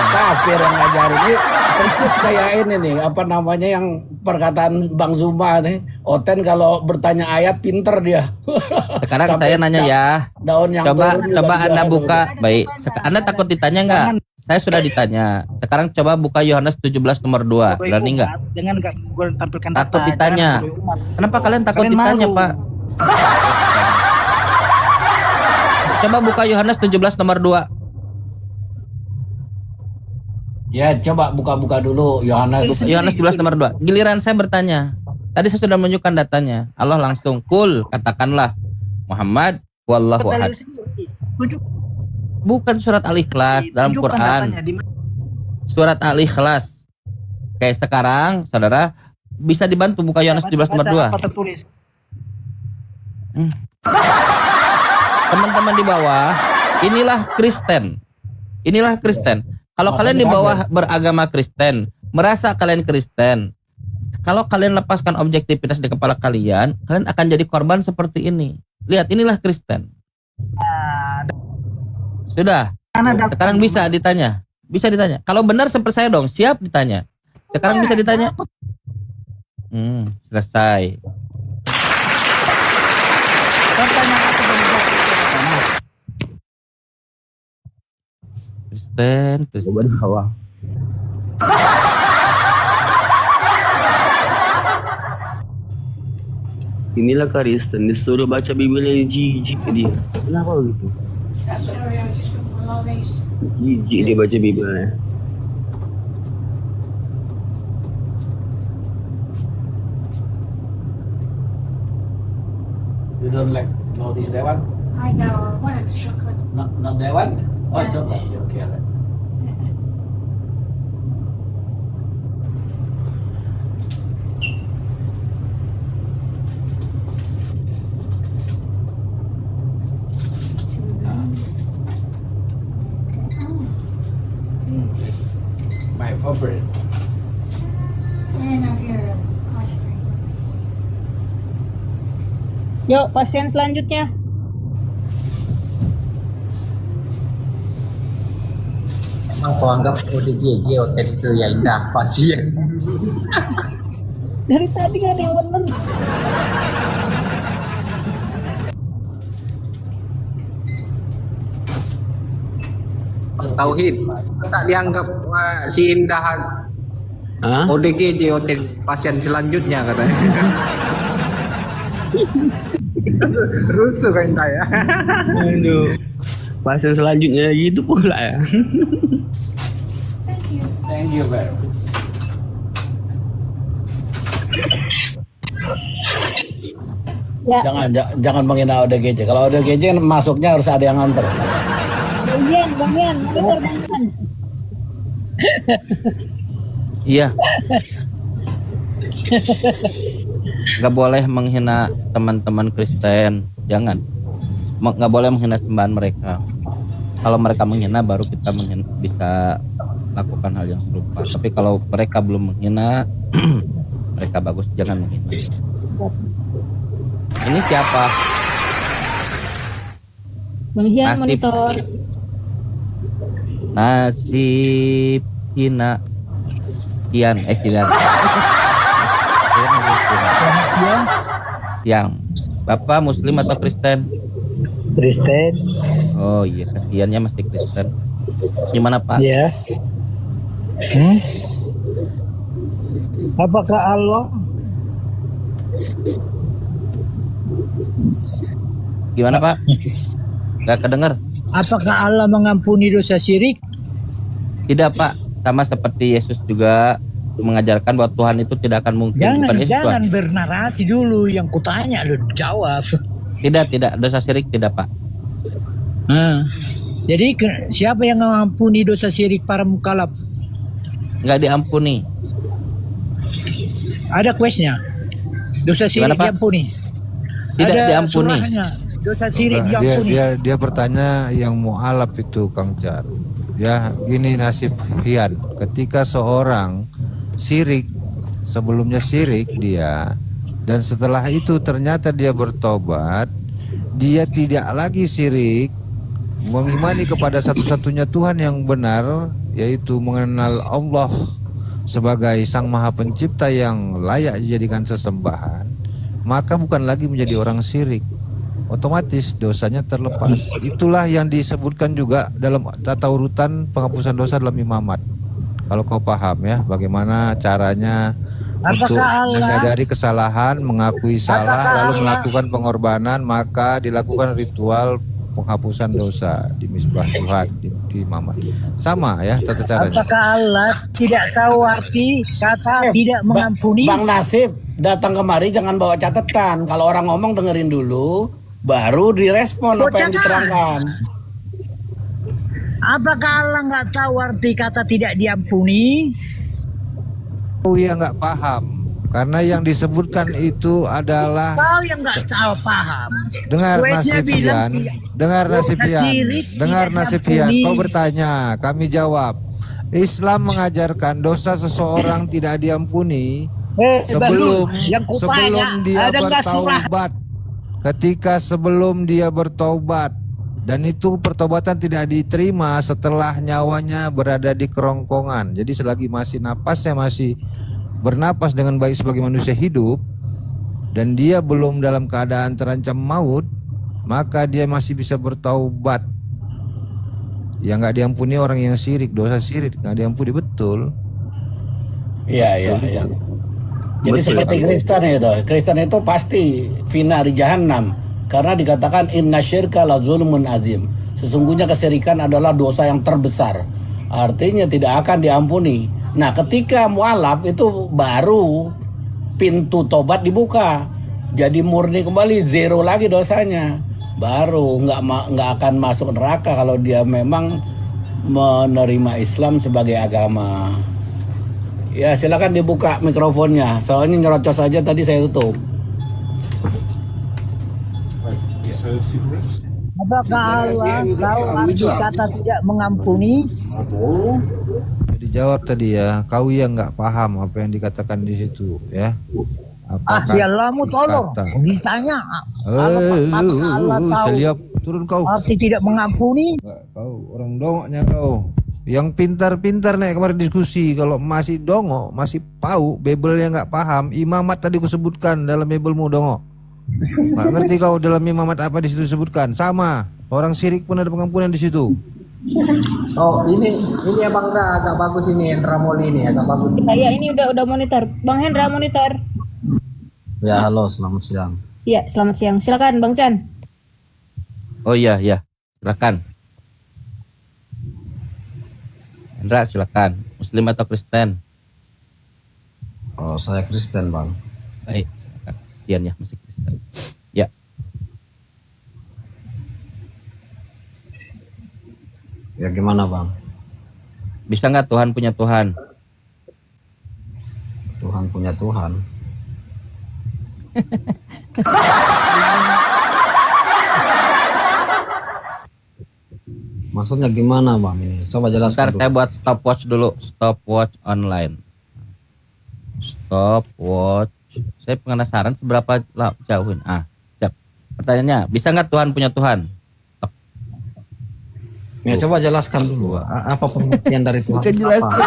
Kafir yang ngajarin ini percis kayak ini nih, apa namanya yang perkataan Bang Zuma nih. Oten kalau bertanya ayat pinter dia. Sekarang Sampai saya nanya ya. Daun yang Coba turun juga Anda dia. buka. Baik. Anda takut ditanya nggak? Saya sudah ditanya. Sekarang coba buka Yohanes 17 nomor 2. Berani nggak? Dengan nggak gue tampilkan data. Takut ditanya. jangan sebagai umat. Kenapa kalian takut Kalian ditanya, malu. Pak? Coba buka Yohanes 17 nomor 2. Ya, coba buka-buka dulu Yohanes. Yohanes 17 nomor 2. Giliran saya bertanya. Tadi saya sudah menunjukkan datanya. Allah langsung kul, katakanlah Muhammad wallahu ahad. Tunjuk- Bukan surat Al-Ikhlas dalam tunjukkan Quran. datanya di mana. surat Al-Ikhlas. Kayak sekarang, saudara bisa dibantu buka Yohanes 17 nomor 2. Apa tertulis? Teman-teman di bawah, inilah Kristen. Inilah Kristen. Kalau kalian di bawah beragama Kristen, merasa kalian Kristen, kalau kalian lepaskan objektivitas di kepala kalian, kalian akan jadi korban seperti ini. Lihat, inilah Kristen. Sudah. Sekarang bisa ditanya. Bisa ditanya. Kalau benar seperti saya dong, siap ditanya. Sekarang bisa ditanya. Selesai. Kristen. bawah. Inilah Kristen, disuruh baca Bibelnya jijik dia. Kenapa begitu? Jijik dia baca Bibelnya. You don't like notice that one? I know, what a chocolate. Not that one? Oh, it's okay. Okay. My favorite. And I hear ice cream. Yuk, pasien selanjutnya. Emang kau anggap ODGJ hotel itu ya indah pasien. Dari tadi kan yang bener. Tauhid tak dianggap si indah ODGJ hotel pasien selanjutnya katanya. Rusuh kan saya. Aduh. Pasien selanjutnya gitu pula ya. Thank you very much. Ya. Jangan menghina ODGJ. Kalau ODGJ masuknya harus ada yang nganter. Bang Yan, bener Bang Yan. Iya. Gak boleh menghina teman-teman Kristen. Jangan. Gak boleh menghina sembahan mereka. Kalau mereka menghina, baru kita bisa lakukan hal yang serupa. Tapi kalau mereka belum menghina, mereka bagus, jangan menghina. Ini siapa? Bang Yan monitor. Nasib hina. Kian, Kian. Yang Bapak Muslim atau Kristen? Kristen. Oh iya, kasihannya masih Kristen. Gimana Pak? Ya. Apakah Allah? Gimana Pak? Gak kedengar? Apakah Allah mengampuni dosa syirik? Tidak Pak, sama seperti Yesus juga mengajarkan bahwa Tuhan itu tidak akan mungkin. Jangan bernarasi dulu, yang kutanya lu jawab. Tidak, dosa syirik tidak Pak. Jadi siapa yang mengampuni dosa syirik para mukallaf? Nggak diampuni. Ada questnya. Dosa syirik diampuni. Tidak ada diampuni. Surahnya. Dosa syirik diampuni. Dia bertanya yang mu'alaf itu Kang Car. Ya, gini nasib Hian. Ketika seorang syirik, sebelumnya syirik dia, dan setelah itu ternyata dia bertobat, dia tidak lagi syirik, mengimani kepada satu-satunya Tuhan yang benar, yaitu mengenal Allah sebagai Sang Maha Pencipta yang layak dijadikan sesembahan, maka bukan lagi menjadi orang syirik. Otomatis dosanya terlepas. Itulah yang disebutkan juga dalam tata urutan penghapusan dosa dalam imamat. Kalau kau paham ya, bagaimana caranya untuk menyadari kesalahan, mengakui salah, lalu melakukan pengorbanan, maka dilakukan ritual penghapusan dosa di misbah Tuhan di imamat. Sama ya tata caranya. Apakah Allah tidak tahu arti kata tidak mengampuni? Bang Nasib datang kemari jangan bawa catatan. Kalau orang ngomong dengerin dulu, baru direspon apa yang diterangkan. Apakah Allah nggak tahu arti kata tidak diampuni? Oh ya nggak paham. Karena yang disebutkan itu adalah Kau yang nggak tahu paham. dengar Kuenya Nasifian, bilang dengar Nasifian, syirik dengar tidak Nasifian. diampuni. Kau bertanya, kami jawab. Islam mengajarkan dosa seseorang tidak diampuni sebelum dia bertaubat. Ketika sebelum dia bertaubat, dan itu pertobatan tidak diterima setelah nyawanya berada di kerongkongan. Jadi selagi masih napasnya masih bernapas dengan baik sebagai manusia hidup dan dia belum dalam keadaan terancam maut, maka dia masih bisa bertaubat. Yang nggak diampuni orang yang syirik, dosa syirik nggak diampuni, betul. Iya. Jadi seperti Kristen itu. Kristen itu pasti fina di jahanam karena dikatakan inna syirka la zulmun azim. Sesungguhnya kesyirikan adalah dosa yang terbesar. Artinya tidak akan diampuni. Nah, ketika mualaf itu baru pintu tobat dibuka. Jadi murni kembali, zero lagi dosanya. Baru nggak akan masuk neraka kalau dia memang menerima Islam sebagai agama. Ya, silakan dibuka mikrofonnya. Soalnya nyerocos aja tadi saya tutup. Apakah Allah tahu arti kata tidak mengampuni? Dijawab tadi ya, kau yang nggak paham apa yang dikatakan di situ ya. Sialamu tolong. Ditanya. Allah tahu Seliap turun kau. arti tidak mengampuni? Kau orang dongoknya kau. Yang pintar-pintar nih kemarin diskusi, kalau masih dongo, masih pau, Bible yang nggak paham, imamat tadi kusebutkan dalam Biblemu dongo. Nggak ngerti kau dalam imamat apa di situ disebutkan? Sama, orang syirik pun ada pengampunan di situ. Oh, ini ya Bang Hendra agak bagus ini Hendra Moli ini agak bagus. Ya ini udah monitor. Bang Hendra monitor. Ya, halo, selamat siang. Iya, selamat siang. Silakan Bang Chan. Oh iya, silakan. Hendra, silakan. Muslim atau Kristen? Oh, saya Kristen, Bang. Baik, silakan. Kasian ya, masih Kristen. Ya. Ya gimana, Bang? Bisa nggak Tuhan punya Tuhan? Tuhan punya Tuhan. Maksudnya gimana, Bang? Ini coba jelaskan. Bentar, saya buat stopwatch dulu. Stopwatch online. Stopwatch. Saya penasaran seberapa jauhin. Siap. Pertanyaannya, bisa nggak Tuhan punya Tuhan? Ya, coba jelaskan dulu. Apa pengertian dari Tuhan? Bukan jelaskan.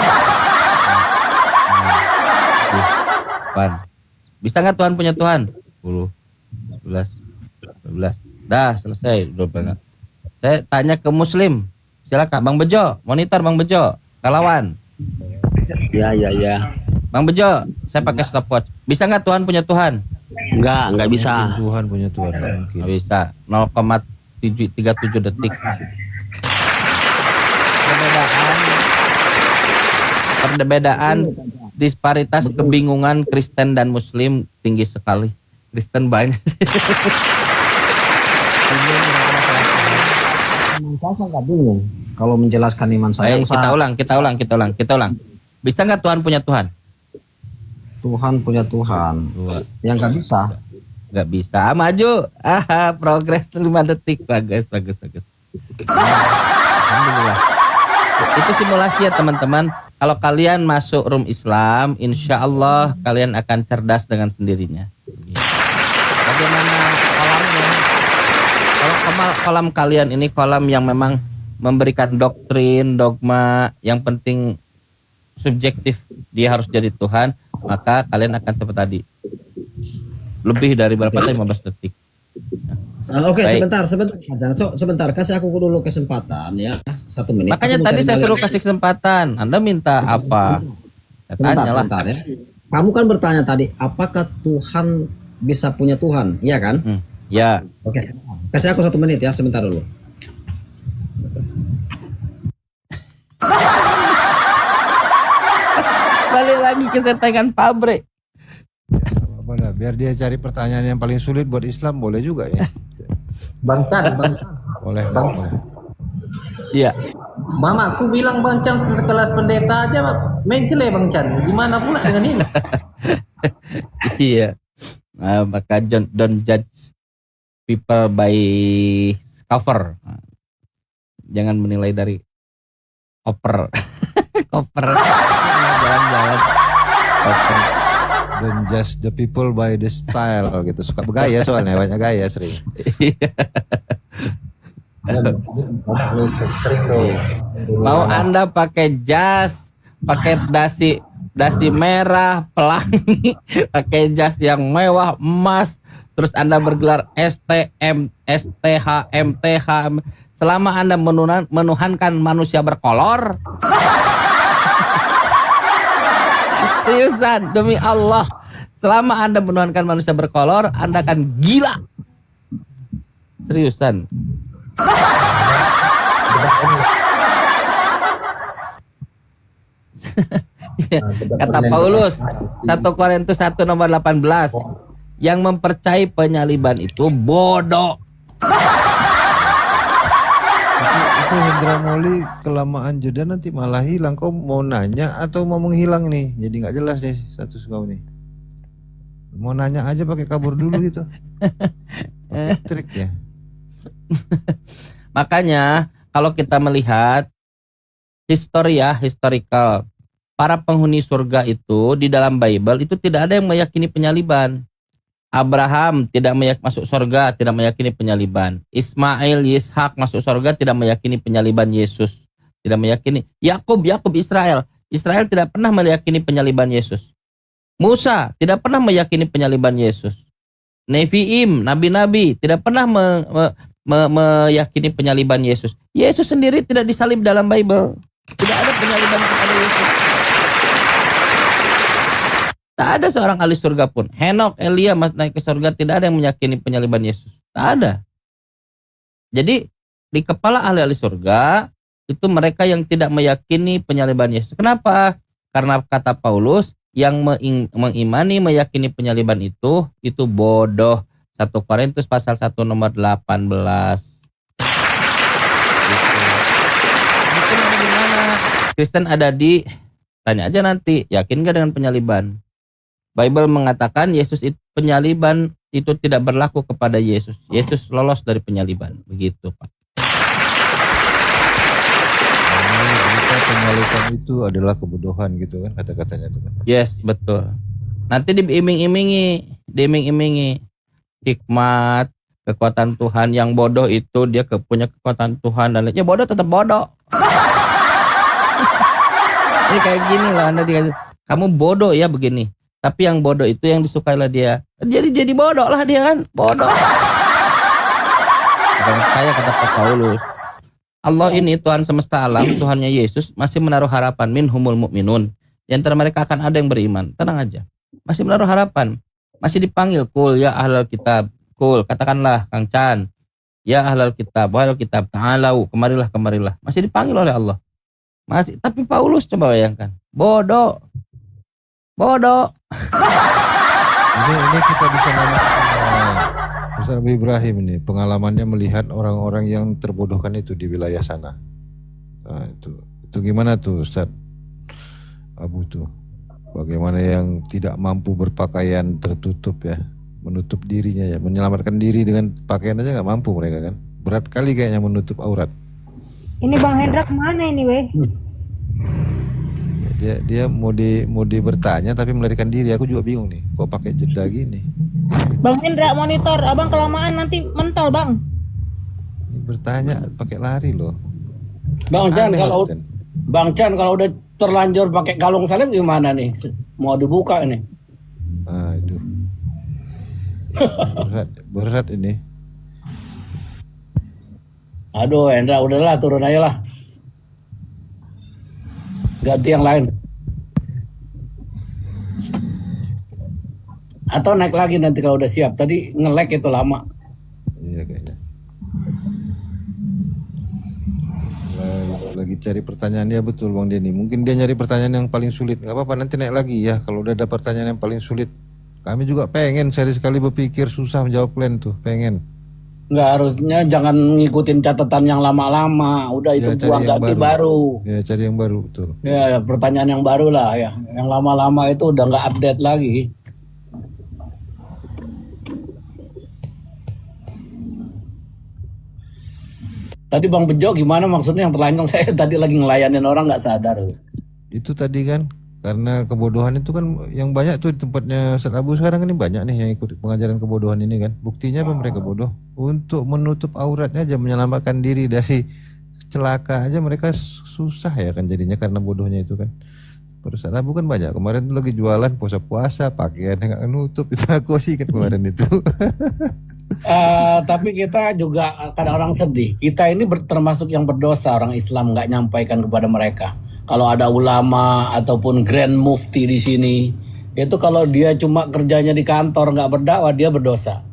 Bisa nggak Tuhan punya Tuhan? 10, 11, 12. Dah selesai. Udah banget. Saya tanya ke Muslim. Silakan Bang Bejo, monitor Bang Bejo, Kalawan. Ya. Bang Bejo, saya pakai stopwatch. Bisa nggak Tuhan punya Tuhan? Enggak bisa. Tuhan punya Tuhan, nggak mungkin. Nggak bisa. 0,37 detik. Perbedaan disparitas kebingungan Kristen dan Muslim tinggi sekali. Kristen banyak. Saya nggak bingung kalau menjelaskan iman saya. Baik, kita ulang. Bisa nggak Tuhan punya Tuhan? Tuhan punya Tuhan. Yang nggak bisa. Nggak bisa. Maju. Progres 5 detik. Bagus. Alhamdulillah. Itu simulasi ya teman-teman. Kalau kalian masuk room Islam, insya Allah kalian akan cerdas dengan sendirinya. Bagaimana kolamnya? Kalau kolam kalian ini kolam yang memang memberikan doktrin, dogma, yang penting subjektif, dia harus jadi Tuhan, maka kalian akan seperti tadi. Lebih dari berapa tadi? 15 detik. Oke, sebentar. Kasih aku dulu kesempatan ya, 1 menit. Makanya tadi saya suruh kasih kesempatan. Anda minta apa? Sebentar ya. Kamu kan bertanya tadi, apakah Tuhan bisa punya Tuhan? Iya kan? Ya. Oke. Kasih aku 1 menit ya, sebentar dulu. Balik lagi ke settingan pabrik. Boleh, biar dia cari pertanyaan yang paling sulit buat Islam, boleh juga ya. Bang Tan. Boleh. Iya. Mamaku bilang Bang Chan sekelas pendeta aja mencele Bang Chan. Gimana pula dengan ini? Iya. Maka don't judge people by cover. Jangan menilai dari koper. Koper. Jalan-jalan. Koper. Don't judge the people by the style gitu. Suka bergaya soalnya, banyak gaya sering. Mau Anda pakai jas, pakai dasi merah, pelangi, pakai jas yang mewah, emas, terus Anda bergelar STM, STH, MTH, selama Anda menuhankan manusia berkolor. Seriusan, demi Allah, selama Anda menuhankan manusia berkolor, Anda akan gila. Seriusan. Kata Paulus 1 Korintus 1 nomor 18, yang mempercayai penyaliban itu bodoh. Itu Hendra Moli kelamaan jeda nanti malah hilang. Kau mau nanya atau mau menghilang nih? Jadi nggak jelas nih status kau nih. Mau nanya aja pakai kabur dulu gitu. Pakai trik ya. Makanya kalau kita melihat historical, para penghuni surga itu di dalam Bible itu tidak ada yang meyakini penyaliban. Abraham tidak masuk surga, tidak meyakini penyaliban. Ismail, Ishak masuk surga, tidak meyakini penyaliban Yesus. Tidak meyakini. Yakub Israel tidak pernah meyakini penyaliban Yesus. Musa tidak pernah meyakini penyaliban Yesus. Neviim, nabi-nabi tidak pernah meyakini penyaliban Yesus. Yesus sendiri tidak disalib dalam Bible. Tidak ada penyaliban kepada Yesus. Tak ada seorang ahli surga pun. Henok, Elia naik ke surga, tidak ada yang meyakini penyaliban Yesus. Tak ada. Jadi di kepala ahli surga itu mereka yang tidak meyakini penyaliban Yesus. Kenapa? Karena kata Paulus, yang mengimani meyakini penyaliban itu bodoh. 1 Korintus pasal 1 nomor 18. Kristen ada di mana? Kristen ada di, tanya aja nanti, yakin gak dengan penyaliban? Bible mengatakan Yesus itu, penyaliban itu tidak berlaku kepada Yesus. Yesus lolos dari penyaliban. Begitu, Pak. Berita penyaliban itu adalah kebodohan gitu kan kata-katanya tuh kan. Yes, betul. Nanti diiming-imingi hikmat, kekuatan Tuhan. Yang bodoh itu dia punya kekuatan Tuhan dan ya bodoh tetap bodoh. Ini kayak gini lah, Anda dikasih, kamu bodoh ya begini. Tapi yang bodoh itu yang disukailah dia. Jadi bodoh lah dia kan, bodoh. Dan saya kata Paulus, Allah ini Tuhan semesta alam, Tuhannya Yesus masih menaruh harapan minhumul mu'minun. Di antara mereka akan ada yang beriman. Tenang aja. Masih menaruh harapan. Masih dipanggil, kul ya ahlal kitab. Kul, katakanlah Kang Chan. Ya ahlal kitab, wahai kitab, ta'alau, kemarilah. Masih dipanggil oleh Allah. Masih, tapi Paulus coba bayangkan. Bodoh. Ini kita bisa nanya Ustaz Nabi Ibrahim ini pengalamannya melihat orang-orang yang terbodohkan itu di wilayah sana. Nah, itu gimana tuh Ustaz Abu tuh? Bagaimana yang tidak mampu berpakaian tertutup ya, menutup dirinya ya, menyelamatkan diri dengan pakaian aja nggak mampu mereka kan? Berat kali kayaknya menutup aurat. Ini Bang Hendra kemana ini weh? Dia mau bertanya tapi melarikan diri. Aku juga bingung nih, kok pakai jeda gini. Bang Hendra monitor, abang kelamaan nanti mental bang. Ini bertanya pakai lari loh. Bang Chan kalau udah terlanjur pakai kalung salib gimana nih? Mau dibuka ini? Aduh. Berat ini. Aduh, Hendra udahlah turun aja lah. Ganti yang lain. Atau naik lagi nanti kalau udah siap. Tadi nge-lag itu lama. Iya kayaknya. Lagi cari pertanyaan dia betul Bang Denny. Mungkin dia nyari pertanyaan yang paling sulit. Gak apa-apa nanti naik lagi ya. Kalau udah ada pertanyaan yang paling sulit. Kami juga pengen sekali berpikir susah menjawab kalian tuh. Pengen. Nggak harusnya jangan ngikutin catatan yang lama-lama. Udah itu buang ganti baru. Ya cari yang baru betul. Ya pertanyaan yang baru lah ya. Yang lama-lama itu udah nggak update lagi. Tadi Bang Bejo gimana maksudnya yang terlanjang? Saya tadi lagi ngelayanin orang nggak sadar. Itu tadi kan karena kebodohan itu kan yang banyak tuh di tempatnya Ustaz Abu sekarang ini banyak nih yang ikut pengajaran kebodohan ini kan. Buktinya apa mereka bodoh? Untuk menutup auratnya aja, menyelamatkan diri dari celaka aja mereka susah ya kan jadinya karena bodohnya itu kan. Ustaz Abu kan banyak kemarin tuh lagi jualan puasa-puasa pakaiannya nggak nutup itu aku sih kan kemarin itu. Tapi kita juga kadang orang sedih. Kita ini termasuk yang berdosa orang Islam nggak nyampaikan kepada mereka. Kalau ada ulama ataupun grand mufti di sini, itu kalau dia cuma kerjanya di kantor nggak berdakwah dia berdosa.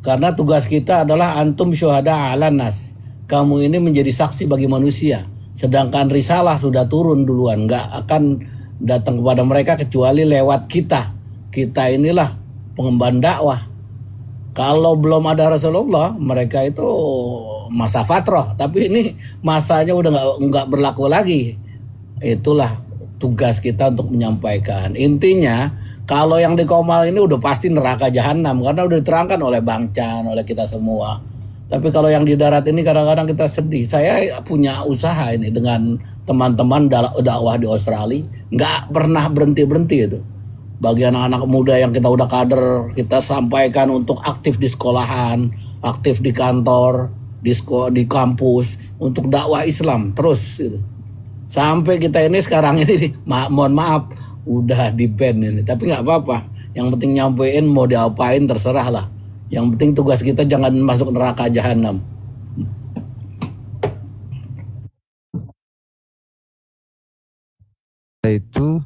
Karena tugas kita adalah antum syuhada ala nas. Kamu ini menjadi saksi bagi manusia. Sedangkan risalah sudah turun duluan, nggak akan datang kepada mereka kecuali lewat kita. Kita inilah pengemban dakwah. Kalau belum ada Rasulullah, mereka itu masa fatrah. Tapi ini masanya udah nggak berlaku lagi. Itulah tugas kita untuk menyampaikan. Intinya, kalau yang di Komal ini udah pasti neraka jahanam karena udah diterangkan oleh Bang Chan, oleh kita semua. Tapi kalau yang di darat ini kadang-kadang kita sedih. Saya punya usaha ini dengan teman-teman dakwah di Australia, nggak pernah berhenti-berhenti itu. Bagi anak-anak muda yang kita udah kader, kita sampaikan untuk aktif di sekolahan, aktif di kantor, di kampus, untuk dakwah Islam terus gitu. Sampai kita ini sekarang ini, mohon maaf, udah di ban ini. Tapi nggak apa-apa. Yang penting nyampein mau diapain terserah lah. Yang penting tugas kita jangan masuk neraka jahanam. Itu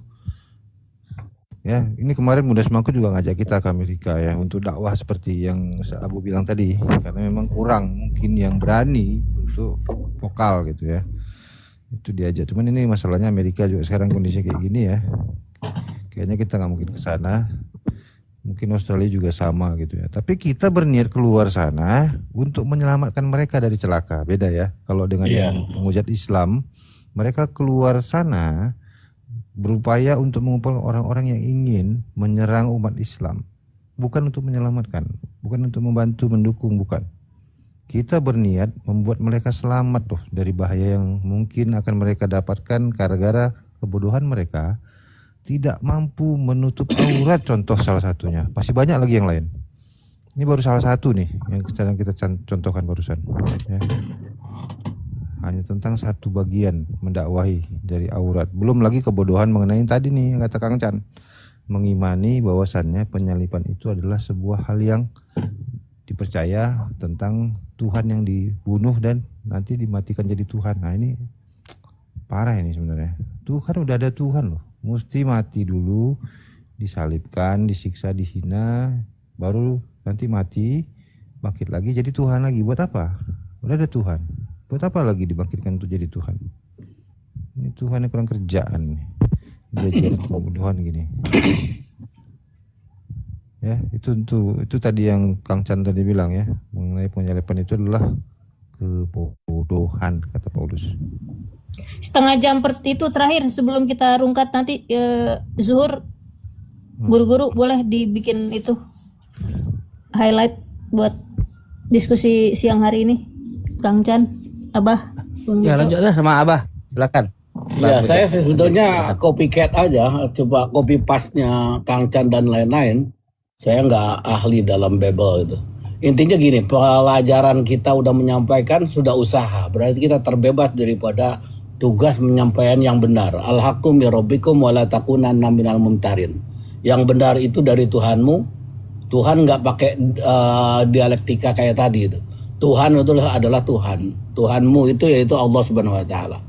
ya ini kemarin Muda Semangku juga ngajak kita ke Amerika ya untuk dakwah seperti yang Ustaz Abu bilang tadi karena memang kurang mungkin yang berani untuk vokal gitu ya. Itu diajak, cuman ini masalahnya Amerika juga sekarang kondisinya kayak gini ya, kayaknya kita nggak mungkin ke sana, mungkin Australia juga sama gitu ya, tapi kita berniat keluar sana untuk menyelamatkan mereka dari celaka, beda ya. Kalau dengan yang penghujat Islam, mereka keluar sana berupaya untuk mengumpulkan orang-orang yang ingin menyerang umat Islam, bukan untuk menyelamatkan, bukan untuk membantu mendukung, bukan. Kita berniat membuat mereka selamat tuh dari bahaya yang mungkin akan mereka dapatkan gara-gara kebodohan mereka tidak mampu menutup aurat, contoh salah satunya. Pasti banyak lagi yang lain. Ini baru salah satu nih yang sedang kita contohkan barusan. Ya. Hanya tentang satu bagian mendakwahi dari aurat. Belum lagi kebodohan mengenai tadi nih yang kata Kang Chan. Mengimani bahwasannya penyalipan itu adalah sebuah hal yang dipercaya tentang Tuhan yang dibunuh dan nanti dimatikan jadi Tuhan. Nah ini parah ini sebenarnya. Tuhan udah ada Tuhan loh. Mesti mati dulu, disalibkan, disiksa, dihina, baru nanti mati, bangkit lagi jadi Tuhan lagi. Buat apa? Udah ada Tuhan. Buat apa lagi dibangkitkan untuk jadi Tuhan? Ini Tuhan yang kurang kerjaan nih. Diajarin kebodohan gini. Ya, itu tadi yang Kang Chan tadi bilang ya, mengenai penyalipan itu adalah kebodohan kata Paulus. Setengah jam itu terakhir sebelum kita rungkat nanti zuhur, guru-guru boleh dibikin itu highlight buat diskusi siang hari ini. Kang Chan, Abah, Bang Ya Bejo. lanjutlah sama Abah, silakan. Ya saya sebetulnya copycat aja, coba copy paste-nya Kang Chan dan lain-lain. Saya nggak ahli dalam Bible itu. Intinya gini, pelajaran kita udah menyampaikan, sudah usaha. Berarti kita terbebas daripada tugas menyampaikan yang benar. Al-haqqu min rabbikum wa la takunanna minal mumtarin. Yang benar itu dari Tuhanmu. Tuhan nggak pakai dialektika kayak tadi itu. Tuhan itu adalah Tuhan. Tuhanmu itu yaitu Allah Subhanahu wa taala.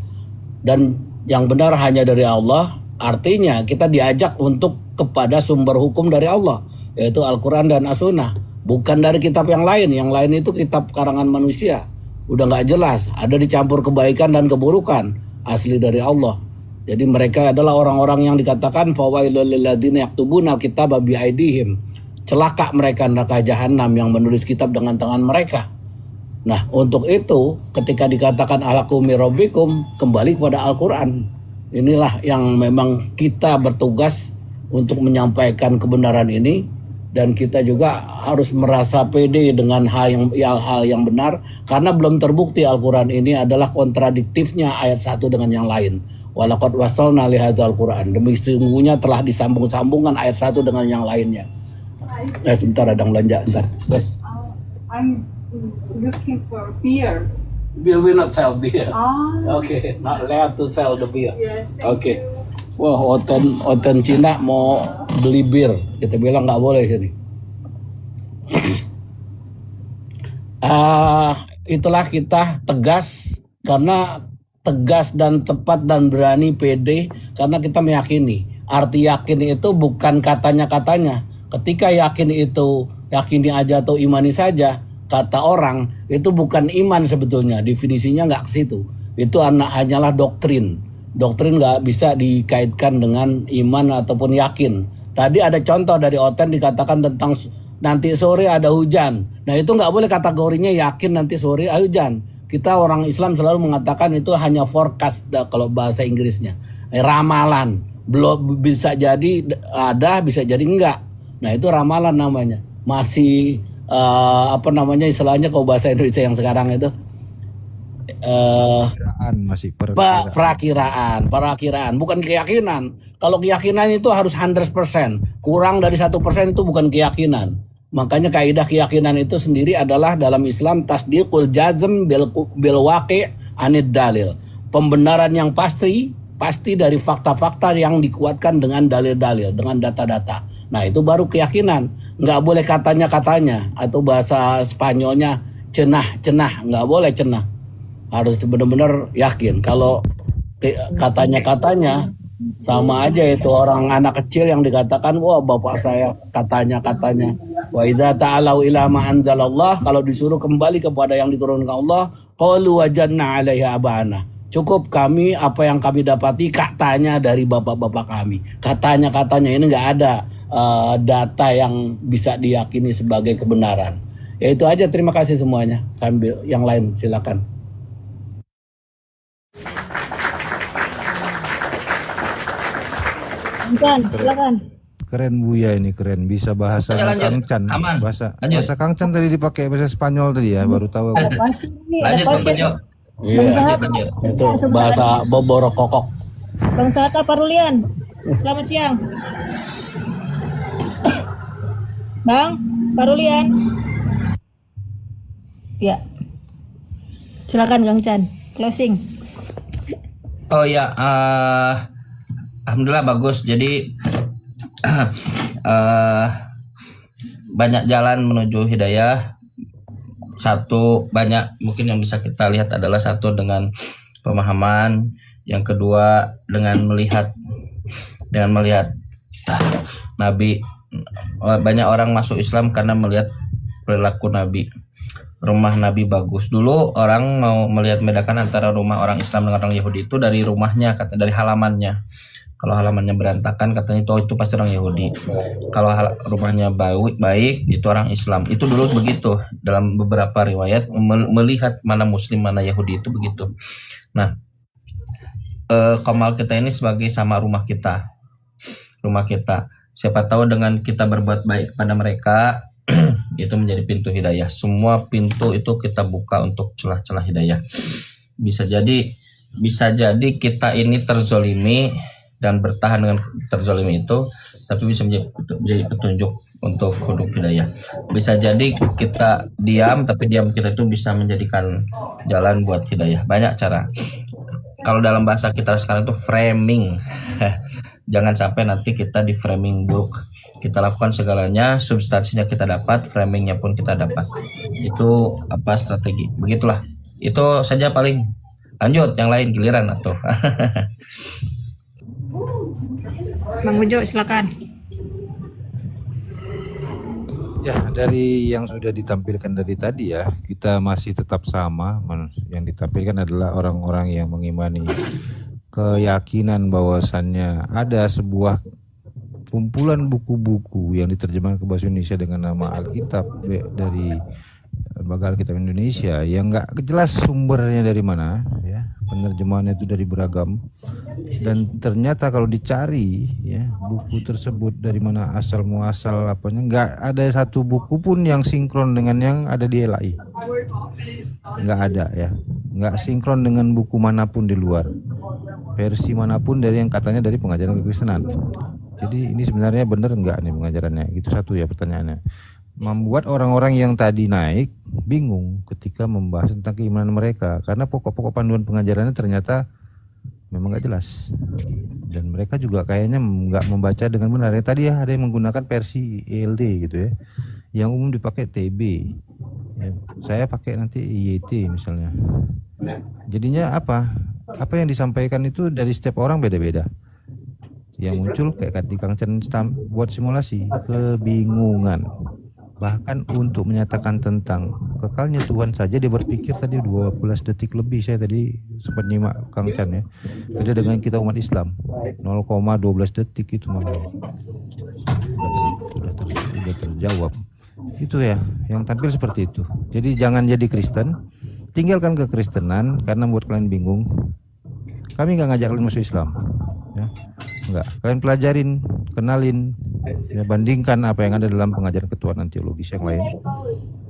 Dan yang benar hanya dari Allah, artinya kita diajak untuk kepada sumber hukum dari Allah, yaitu Al-Quran dan As-Sunnah, bukan dari kitab yang lain. Yang lain itu kitab karangan manusia, udah nggak jelas, ada dicampur kebaikan dan keburukan, asli dari Allah. Jadi mereka adalah orang-orang yang dikatakan fawailul lil ladzina yaktubuna kitaba bi aidihim. Celaka mereka neraka jahanam yang menulis kitab dengan tangan mereka. Nah, untuk itu ketika dikatakan alakum mirabbikum, kembali kepada Al-Qur'an. Inilah yang memang kita bertugas untuk menyampaikan kebenaran ini, dan kita juga harus merasa pede dengan hal yang benar, karena belum terbukti Al-Qur'an ini adalah kontradiktifnya ayat satu dengan yang lain. Walaqad wasalna lihadzal Qur'an, demi sesungguhnya telah disambung-sambungkan ayat satu dengan yang lainnya. Sebentar, ada yang belanja, bentar. Yes. I'm looking for beer. We will not sell beer. Ah. Okay, not allowed to sell the beer. Yes, thank Okay. Wah, Oten Cina mau beli bir, kita bilang nggak boleh sini. Itulah kita tegas, karena tegas dan tepat dan berani, pede, karena kita meyakini. Arti yakin itu bukan katanya-katanya. Ketika yakin itu yakini aja atau imani saja, kata orang itu bukan iman sebetulnya, definisinya nggak ke situ. Itu hanyalah doktrin. Doktrin nggak bisa dikaitkan dengan iman ataupun yakin. Tadi ada contoh dari Oten dikatakan tentang nanti sore ada hujan. Nah itu nggak boleh kategorinya yakin nanti sore ada hujan. Kita orang Islam selalu mengatakan itu hanya forecast kalau bahasa Inggrisnya, ramalan. Belum, bisa jadi ada, bisa jadi enggak. Nah itu ramalan namanya. Masih istilahnya kalau bahasa Indonesia yang sekarang itu perakiraan, bukan keyakinan. Kalau keyakinan itu harus 100%, kurang dari 1% itu bukan keyakinan. Makanya kaidah keyakinan itu sendiri adalah dalam Islam tasdiqul jazm bil waqi' anid dalil. Pembenaran yang pasti dari fakta-fakta yang dikuatkan dengan dalil-dalil, dengan data-data. Nah itu baru keyakinan. Nggak boleh katanya-katanya, atau bahasa Spanyolnya cenah, nggak boleh cenah. Harus benar-benar yakin. Kalau katanya-katanya, sama aja itu orang anak kecil yang dikatakan, wah bapak saya katanya-katanya. Wa idza ta'alau ila ma anzalallah, kalau disuruh kembali kepada yang diturunkan Allah, qalu wajadna 'alaiha abana. Cukup kami apa yang kami dapati katanya dari bapak-bapak kami. Katanya ini nggak ada data yang bisa diyakini sebagai kebenaran. Ya itu aja, terima kasih semuanya. Sambil yang lain silakan. Silakan. Keren Buya ini, keren, bisa bahasa Kang Chan. Bahasa Kang Chan tadi dipakai bahasa Spanyol tadi ya, baru tahu. Lanjut. Iya, itu bahasa Boborok Kokok. Bang Sata Parulian, selamat siang. Bang Parulian. Ya. Silakan Kang Chan, closing. Oh ya, alhamdulillah bagus. Jadi banyak jalan menuju hidayah. Satu, banyak mungkin yang bisa kita lihat adalah satu dengan pemahaman, yang kedua dengan melihat Nabi. Banyak orang masuk Islam karena melihat perilaku Nabi. Rumah Nabi bagus. Dulu orang mau bedakan antara rumah orang Islam dengan orang Yahudi itu dari rumahnya, dari halamannya. Kalau halamannya berantakan katanya itu pasti orang Yahudi. Kalau rumahnya baik itu orang Islam. Itu dulu begitu. Dalam beberapa riwayat melihat mana Muslim mana Yahudi itu begitu. Nah, Komal kita ini sebagai sama rumah kita. Siapa tahu dengan kita berbuat baik pada mereka itu menjadi pintu hidayah. Semua pintu itu kita buka untuk celah-celah hidayah. Bisa jadi kita ini terzolimi dan bertahan dengan terzolimi itu, tapi bisa menjadi petunjuk untuk hidup hidayah. Bisa jadi kita diam, tapi diam kita itu bisa menjadikan jalan buat hidayah. Banyak cara. Kalau dalam bahasa kita sekarang itu framing. Jangan sampai nanti kita di framing buruk. Kita lakukan segalanya, substansinya kita dapat, framingnya pun kita dapat. Itu strategi. Begitulah. Itu saja paling. Lanjut, yang lain giliran atau. Bang Ujo silakan. Ya, dari yang sudah ditampilkan dari tadi ya, kita masih tetap sama. Yang ditampilkan adalah orang-orang yang mengimani keyakinan bahwasannya ada sebuah kumpulan buku-buku yang diterjemahkan ke bahasa Indonesia dengan nama Alkitab dari Lembaga Alkitab Indonesia yang nggak jelas sumbernya dari mana, ya, penerjemahannya itu dari beragam, dan ternyata kalau dicari ya buku tersebut dari mana asal muasal apanya, nggak ada satu buku pun yang sinkron dengan yang ada di LAI, nggak ada ya, nggak sinkron dengan buku manapun di luar, versi manapun dari yang katanya dari pengajaran kekristenan. Jadi ini sebenarnya benar nggak nih pengajarannya? Itu satu ya pertanyaannya. Membuat orang-orang yang tadi naik bingung ketika membahas tentang keimanan mereka, karena pokok-pokok panduan pengajarannya ternyata memang nggak jelas, dan mereka juga kayaknya nggak membaca dengan benar. Ya, tadi ya ada yang menggunakan versi ELD gitu ya, yang umum dipakai TB, ya, saya pakai nanti IYT misalnya. Jadinya apa yang disampaikan itu dari setiap orang beda-beda. Yang muncul kayak di Kang Chan buat simulasi kebingungan. Bahkan untuk menyatakan tentang kekalnya Tuhan saja dia berpikir tadi 12 detik lebih. Saya tadi sempat nyimak Kang Chan ya. Beda dengan kita umat Islam 0,12 detik itu malah sudah terjawab. Itu ya yang tampil seperti itu. Jadi jangan jadi Kristen, tinggalkan kekristenan karena membuat kalian bingung. Kami nggak ngajak kalian masuk Islam ya. Enggak, kalian pelajarin, kenalin, ya, bandingkan apa yang ada dalam pengajaran ketuhanan teologis yang lain.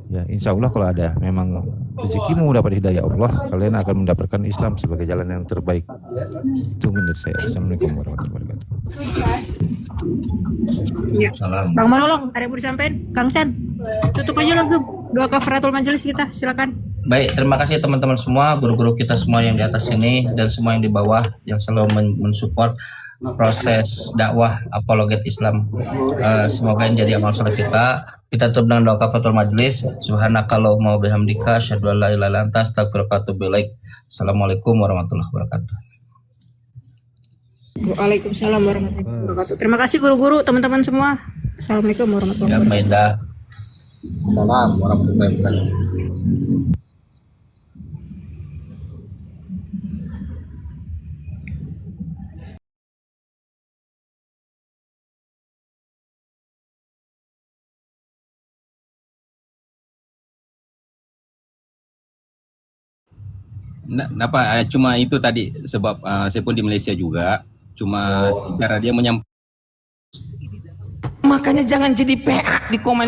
Ya, insya Allah kalau ada memang rezekimu dapat hidayah Allah, kalian akan mendapatkan Islam sebagai jalan yang terbaik. Itu menurut saya. Assalamualaikum warahmatullahi wabarakatuh. Salam. Bang Manolong, ada yang mau disampaikan? Kang Chan, tutup aja langsung. Doa kafaratul majelis kita, silakan. Baik, terima kasih teman-teman semua, guru-guru kita semua yang di atas sini dan semua yang di bawah yang selalu mensupport proses dakwah apologet Islam. Semoga ini jadi amal soleh kita. Kita tutup dengan doa kafaratul majelis. Subhanakallahumma wa bihamdika asyhadu an la ilaha illa anta astaghfiruka wa atubu ilaik. Assalamualaikum warahmatullahi wabarakatuh. Waalaikumsalam warahmatullahi wabarakatuh. Terima kasih guru-guru, teman-teman semua. Assalamualaikum warahmatullahi wabarakatuh. Salam warahmatullahi wabarakatuh. Kenapa? Cuma itu tadi sebab saya pun di Malaysia juga. Cuma cara dia menyampaikan. Makanya jangan jadi PA di komen